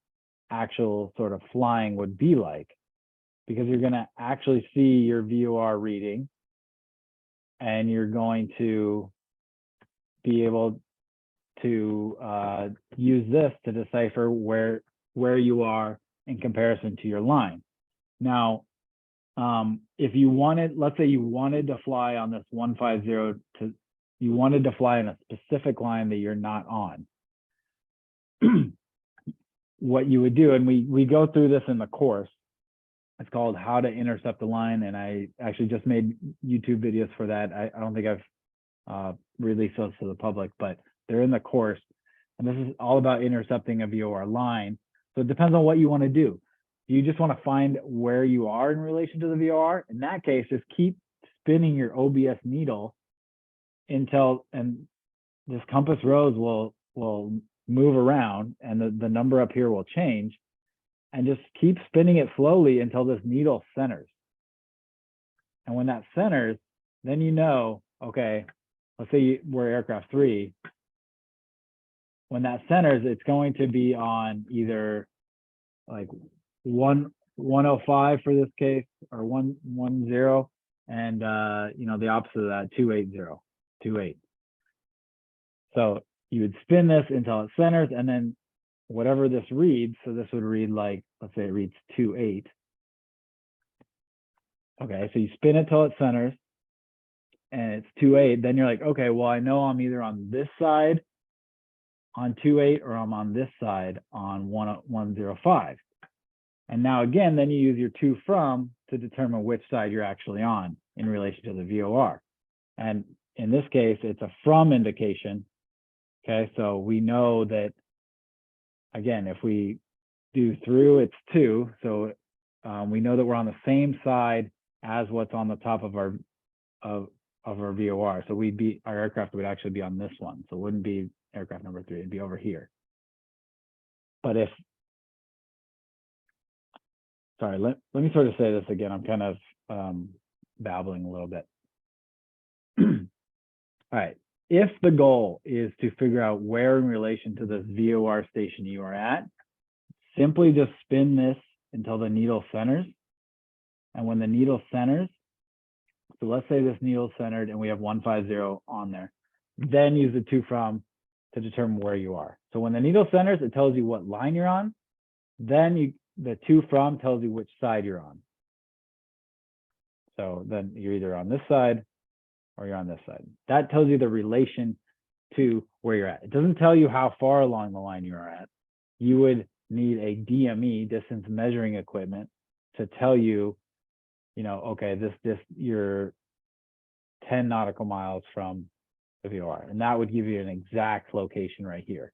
actual sort of flying would be like, because you're going to actually see your VOR reading and you're going to be able to use this to decipher where you are in comparison to your line. Now, if you wanted, let's say you wanted to fly on this 150 you wanted to fly in a specific line that you're not on, what you would do, and we go through this in the course, it's called How to Intercept a Line, and I actually just made YouTube videos for that. I don't think I've released those to the public, but they're in the course, and this is all about intercepting a VOR line. So it depends on what you want to do. You just want to find where you are in relation to the VOR. In that case, just keep spinning your OBS needle until, and this compass rose will move around and the number up here will change, and just keep spinning it slowly until this needle centers. And when that centers, then you know, okay, let's say we're aircraft 3. When that centers, it's going to be on either like 105 for this case, or 110, and you know, the opposite of that, 280. So you would spin this until it centers, and then whatever this reads, so this would read like, let's say it reads 28. Okay, so you spin it till it centers and it's 28, then you're like, okay, well, I know I'm either on this side on 28 or I'm on this side on 105. And now again, then you use your to from to determine which side you're actually on in relation to the VOR. And in this case, it's a from indication. Okay, so we know that, again, if we do through, it's 2. So we know that we're on the same side as what's on the top of our VOR. So our aircraft would actually be on this one. So it wouldn't be aircraft number 3, it'd be over here. But if, sorry, let me sort of say this again. I'm kind of babbling a little bit. All right. If the goal is to figure out where in relation to this VOR station you are at, simply just spin this until the needle centers. And when the needle centers, so let's say this needle centered and we have 150 on there, then use the to from to determine where you are. So when the needle centers, it tells you what line you're on. Then the to from tells you which side you're on. So then you're either on this side or you're on this side. That tells you the relation to where you're at. It doesn't tell you how far along the line you are at. You would need a DME, distance measuring equipment, to tell you, you know, okay, you're 10 nautical miles from the VOR, and that would give you an exact location right here.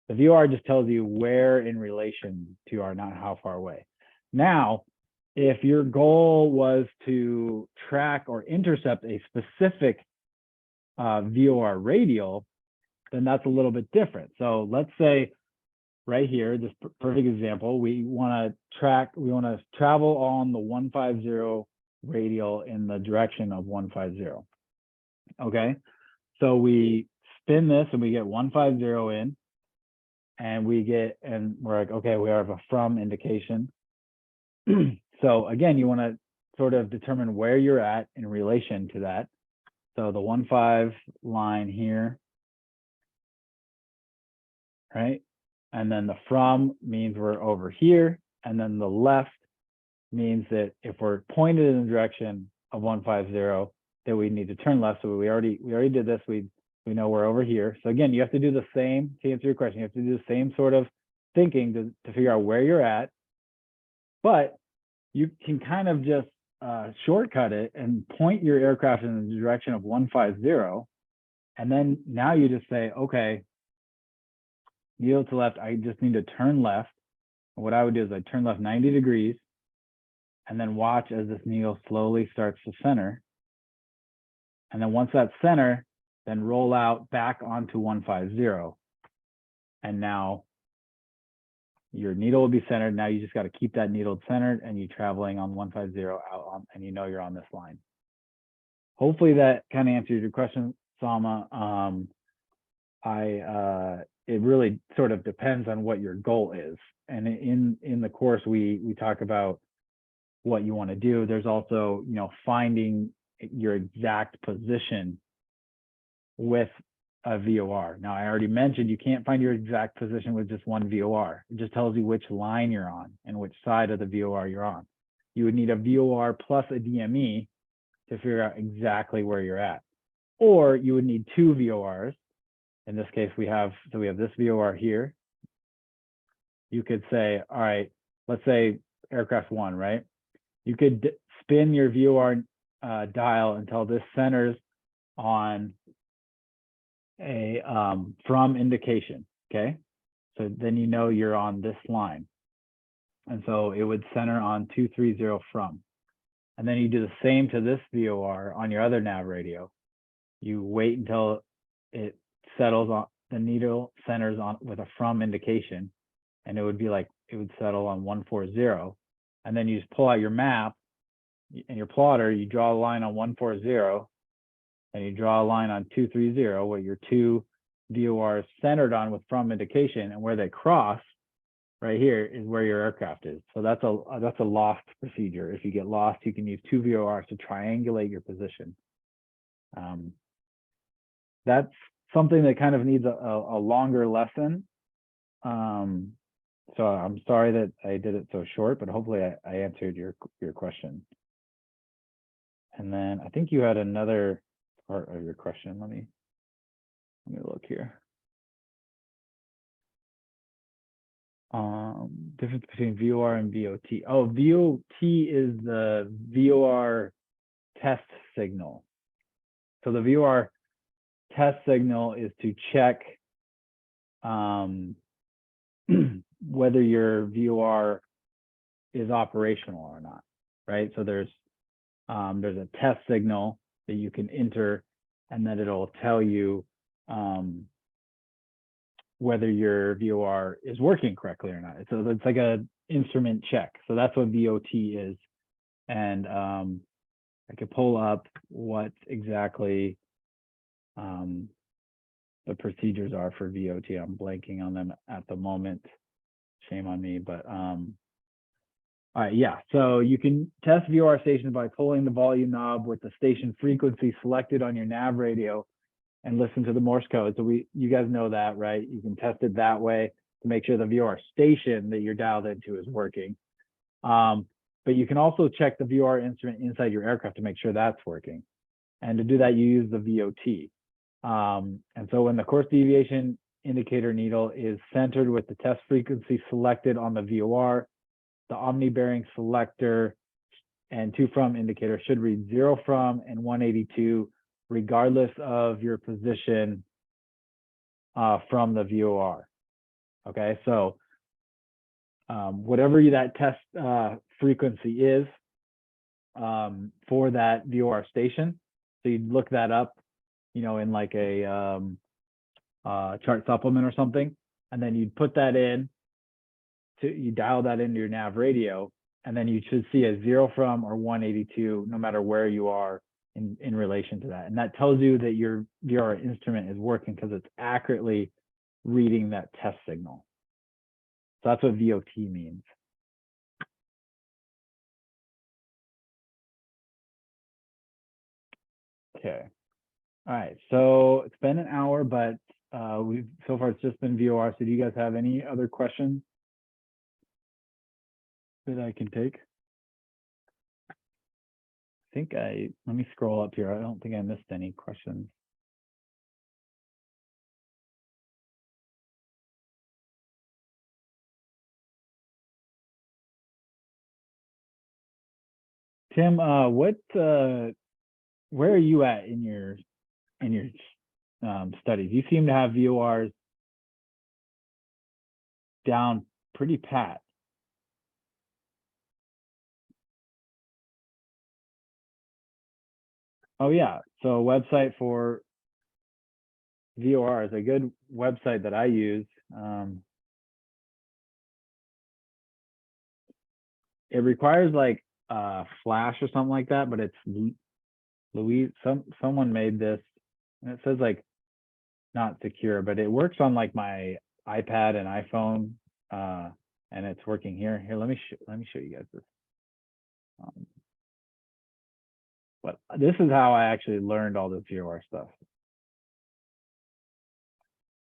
The VOR just tells you where in relation to you are, not how far away. Now, if your goal was to track or intercept a specific VOR radial, then that's a little bit different. So let's say right here, this perfect example, we want to travel on the 150 radial in the direction of 150. Okay, so we spin this and we get 150 in, and we're like, okay, we have a from indication. So again, you want to sort of determine where you're at in relation to that. So the 15 line here, right? And then the from means we're over here. And then the left means that if we're pointed in the direction of 150, that we need to turn left. So we already did this. We know we're over here. So again, you have to do the same, to answer your question, you have to do the same sort of thinking to figure out where you're at. But you can kind of just shortcut it and point your aircraft in the direction of 150. And then now you just say, okay, yield to left, I just need to turn left. And what I would do is I turn left 90 degrees and then watch as this needle slowly starts to center. And then once that's center, then roll out back onto 150. And now your needle will be centered. Now you just got to keep that needle centered and you're traveling on 150 out on, and you know you're on this line. Hopefully that kind of answers your question, Salma. It really sort of depends on what your goal is. And in the course, we talk about what you want to do. There's also, you know, finding your exact position with a VOR. Now, I already mentioned you can't find your exact position with just one VOR. It just tells you which line you're on and which side of the VOR you're on. You would need a VOR plus a DME to figure out exactly where you're at. Or you would need two VORs. In this case, we have this VOR here. You could say, all right, let's say aircraft 1, right? You could spin your VOR dial until this centers on a from indication, okay? So then you know you're on this line. And so it would center on 230 from. And then you do the same to this VOR on your other nav radio. You wait until it settles on, the needle centers on with a from indication, and it would be like, it would settle on 140. And then you just pull out your map and your plotter, you draw a line on 140, and you draw a line on 230, where your two VORs centered on with from indication, and where they cross right here is where your aircraft is. So that's a lost procedure. If you get lost, you can use two VORs to triangulate your position. That's something that kind of needs a longer lesson. So I'm sorry that I did it so short, but hopefully I answered your question. And then I think you had another part of your question. Let me look here. Difference between VOR and VOT. Oh, VOT is the VOR test signal. So the VOR test signal is to check whether your VOR is operational or not, right? So there's a test signal that you can enter, and then it'll tell you whether your VOR is working correctly or not. So it's like a instrument check. So that's what VOT is. And I could pull up what exactly the procedures are for VOT. I'm blanking on them at the moment. Shame on me, but all right, yeah. So you can test VOR stations by pulling the volume knob with the station frequency selected on your nav radio and listen to the Morse code. So you guys know that, right? You can test it that way to make sure the VOR station that you're dialed into is working. But you can also check the VOR instrument inside your aircraft to make sure that's working. And to do that, you use the VOT. And so when the course deviation indicator needle is centered with the test frequency selected on the VOR, the omni-bearing selector and two from indicator should read 0 from and 182, regardless of your position from the VOR. Okay, so whatever that test frequency is for that VOR station, so you'd look that up, you know, in like a chart supplement or something, and then you'd put that in, you dial that into your nav radio, and then you should see a 0 from or 182 no matter where you are in relation to that. And that tells you that your VOR instrument is working because it's accurately reading that test signal. So that's what VOT means. Okay. All right. So it's been an hour, but so far it's just been VOR. So do you guys have any other questions that I can take? Let me scroll up here. I don't think I missed any questions. Tim, where are you at in your studies? You seem to have VORs down pretty pat. Oh yeah, so a website for VOR is a good website that I use. It requires like Flash or something like that, but it's Louise. Someone made this, and it says like not secure, but it works on like my iPad and iPhone, and it's working here. Here, let me show you guys this. But this is how I actually learned all this VOR stuff.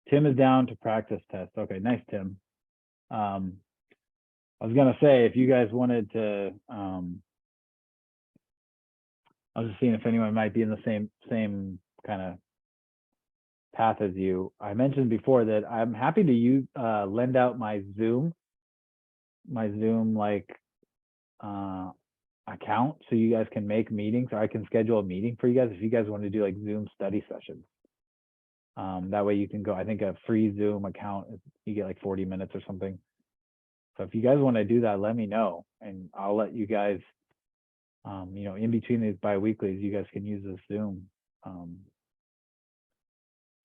Tim is down to practice test. Okay, nice, Tim. I was gonna say if you guys wanted to, I was just seeing if anyone might be in the same kind of path as you. I mentioned before that I'm happy to use lend out my Zoom like account so you guys can make meetings, or I can schedule a meeting for you guys if you guys want to do like Zoom study sessions. That way you can go, I think a free Zoom account, you get like 40 minutes or something. So if you guys want to do that, let me know, and I'll let you guys, you know, in between these bi-weeklies, you guys can use this Zoom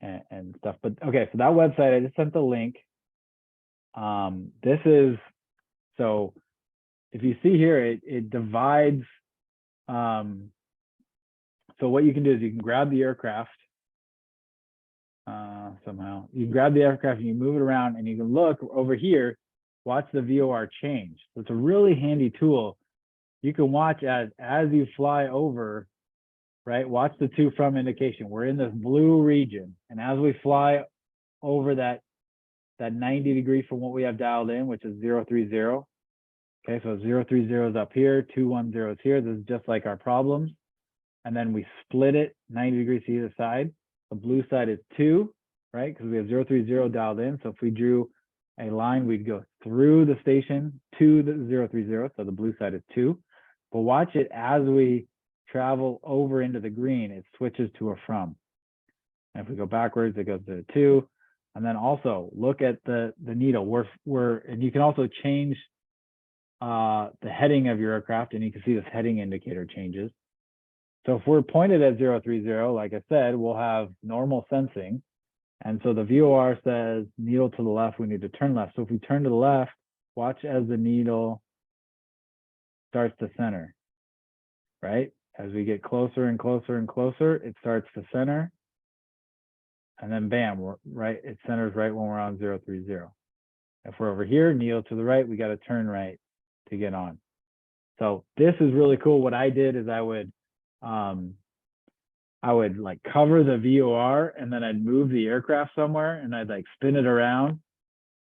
and stuff. But okay, so that website, I just sent the link. This is, so if you see here, it divides. So what you can do is you can grab the aircraft. Somehow you can grab the aircraft and you move it around, and you can look over here, watch the VOR change. So it's a really handy tool. You can watch as you fly over, right? Watch the to from indication. We're in this blue region, and as we fly over that 90 degree from what we have dialed in, which is 030. Okay, so 030 is up here, 210 is here. This is just like our problems. And then we split it 90 degrees to either side. The blue side is 2, right? Because we have 030 dialed in. So if we drew a line, we'd go through the station to the 030. So the blue side is 2. But watch it as we travel over into the green, it switches to a from. And if we go backwards, it goes to 2. And then also look at the needle. And you can also change the heading of your aircraft, and you can see this heading indicator changes. So if we're pointed at 030, like I said, we'll have normal sensing. And so the VOR says needle to the left, we need to turn left. So if we turn to the left, watch as the needle starts to center, right? As we get closer and closer and closer, it starts to center. And then bam, it centers right when we're on 030. If we're over here, needle to the right, we got to turn right to get on. So this is really cool. What I did is I would like cover the VOR, and then I'd move the aircraft somewhere, and I'd like spin it around,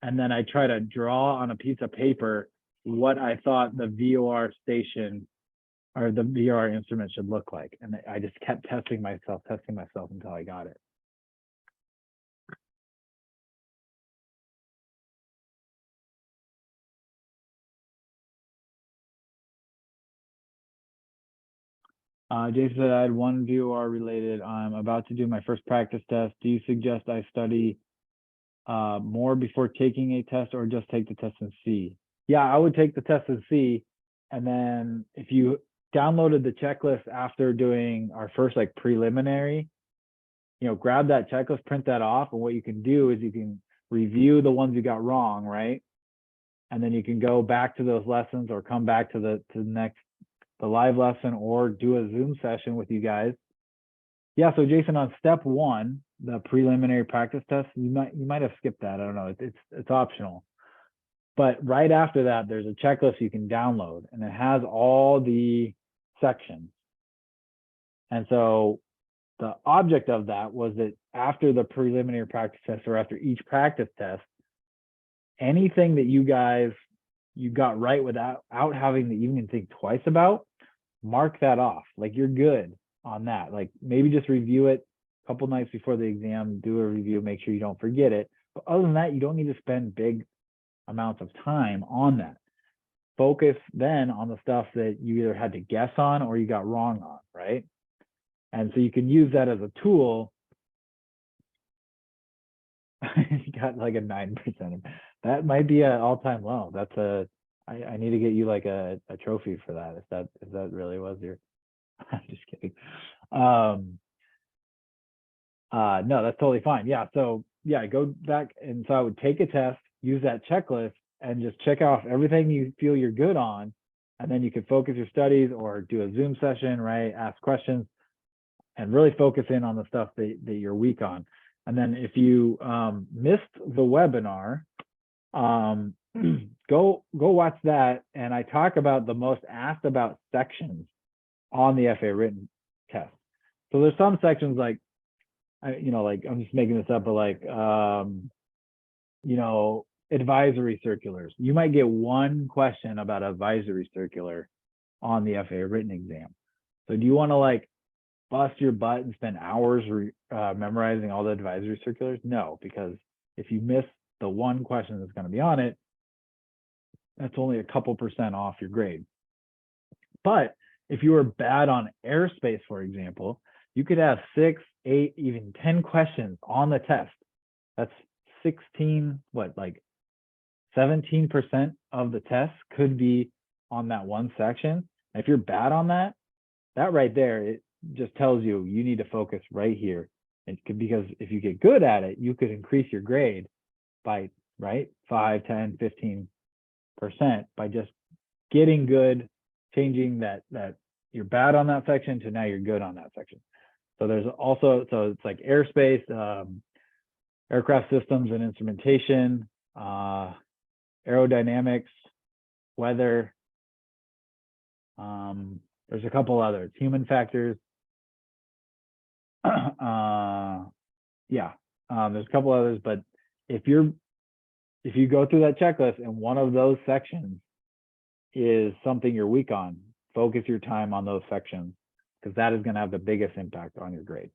and then I try to draw on a piece of paper what I thought the VOR station or the VOR instrument should look like. And I just kept testing myself until I got it. Jason said, I had one VOR related. I'm about to do my first practice test. Do you suggest I study more before taking a test, or just take the test and see? Yeah, I would take the test and see. And then if you downloaded the checklist after doing our first like preliminary, grab that checklist, print that off, and what you can do is you can review the ones you got wrong, right? And then you can go back to those lessons or come back to the live lesson or do a Zoom session with you guys. Yeah, so Jason, on step 1, the preliminary practice test, you might have skipped that. I don't know. It's optional. But right after that, there's a checklist you can download, and it has all the sections. And so the object of that was that after the preliminary practice test or after each practice test, anything that you got right without having to even think twice about, mark that off. Like, you're good on that. Like, maybe just review it a couple nights before the exam, do a review, make sure you don't forget it. But other than that, you don't need to spend big amounts of time on that. Focus then on the stuff that you either had to guess on or you got wrong on, right? And so you can use that as a tool. You got like a 9%. That might be an all-time low. I need to get you like a trophy for that. If that really was your, I'm just kidding. No, that's totally fine. Yeah. So yeah, go back. And so I would take a test, use that checklist, and just check off everything you feel you're good on. And then you can focus your studies or do a Zoom session, right? Ask questions and really focus in on the stuff that you're weak on. And then if you missed the webinar, go watch that. And I talk about the most asked about sections on the FAA written test. So there's some sections like, like I'm just making this up, but like, advisory circulars. You might get one question about advisory circular on the FAA written exam. So do you want to like bust your butt and spend hours memorizing all the advisory circulars? No, because if you miss the one question that's going to be on it, that's only a couple % off your grade. But if you were bad on airspace, for example, you could have 6, 8, even 10 questions on the test. That's 16, like 17% of the test could be on that one section. And if you're bad on that right there, it just tells you need to focus right here. Because if you get good at it, you could increase your grade by 5, 10, 15% by just getting good, changing that you're bad on that section to now you're good on that section. So there's also, so it's like airspace, aircraft systems and instrumentation, aerodynamics, weather. There's a couple others, human factors. There's a couple others, but if you go through that checklist and one of those sections is something you're weak on, focus your time on those sections, because that is going to have the biggest impact on your grade.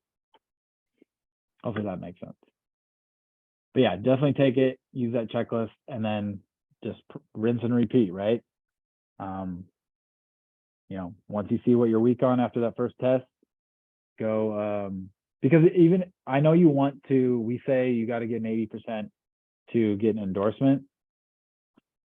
Hopefully that makes sense. But yeah, definitely take it, use that checklist, and then just rinse and repeat, right? Once you see what you're weak on after that first test, go, because even, I know you want to, we say you got to get an 80% to get an endorsement.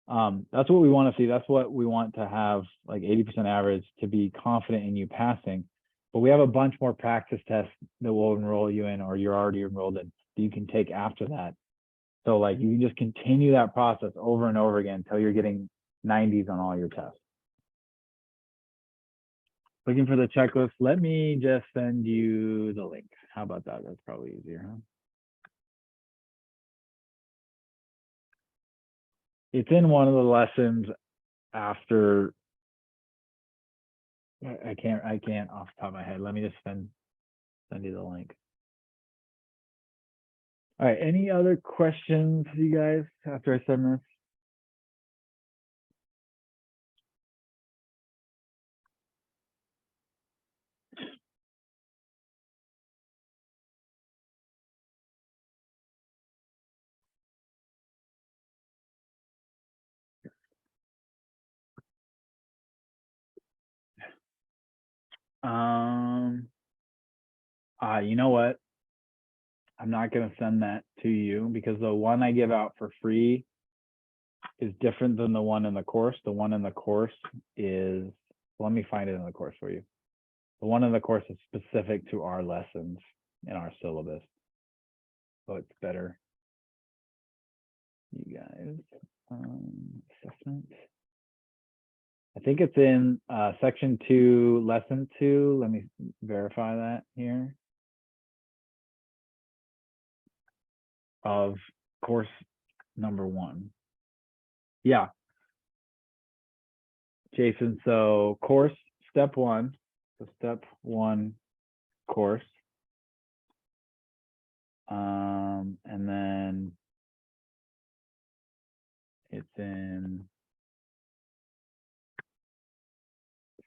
That's what we want to see. That's what we want to have, like 80% average, to be confident in you passing. But we have a bunch more practice tests that will enroll you in, or you're already enrolled in, that you can take after that. So like you can just continue that process over and over again until you're getting 90s on all your tests. Looking for the checklist. Let me just send you the link. How about that? That's probably easier, huh? It's in one of the lessons after. I can't off the top of my head. Let me just send you the link. All right, any other questions, you guys, after I send this? You know what? I'm not going to send that to you because the one I give out for free is different than the one in the course. The one in the course is, let me find it in the course for you. The one in the course is specific to our lessons. in our syllabus. So it's better. You guys, assessment. I think it's in section 2, lesson 2. Let me verify that here. Of course number 1. Yeah. Jason, so course step 1. So step 1 course. And then it's in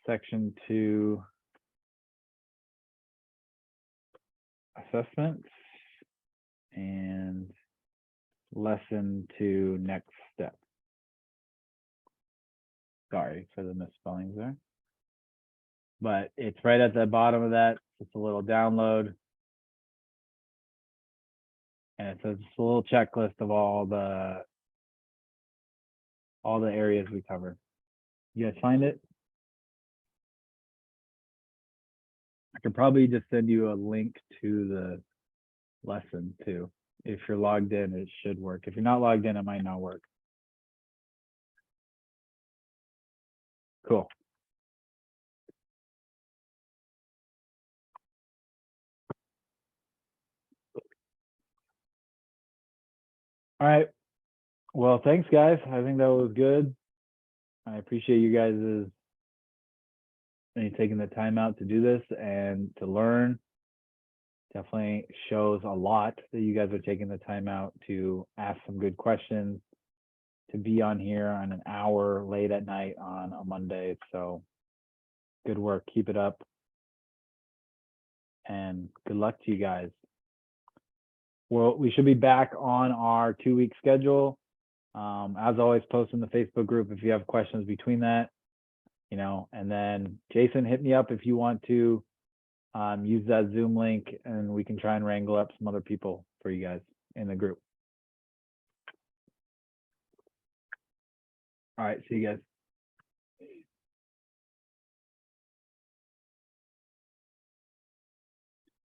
section 2 assessments and lesson 2 next step. Sorry for the misspellings there. But it's right at the bottom of that. It's a little download. And it says it's a little checklist of all the areas we cover. You guys find it? I could probably just send you a link to the lesson too. If you're logged in, it should work. If you're not logged in, it might not work. Cool. All right. Well, thanks, guys. I think that was good. I appreciate you guys taking the time out to do this and to learn. Definitely shows a lot that you guys are taking the time out to ask some good questions, to be on here on an hour late at night on a Monday. So good work. Keep it up. And good luck to you guys. Well, we should be back on our 2-week schedule. As always, post in the Facebook group if you have questions between that, you know, and then Jason, hit me up if you want to use that Zoom link and we can try and wrangle up some other people for you guys in the group. All right, see you guys.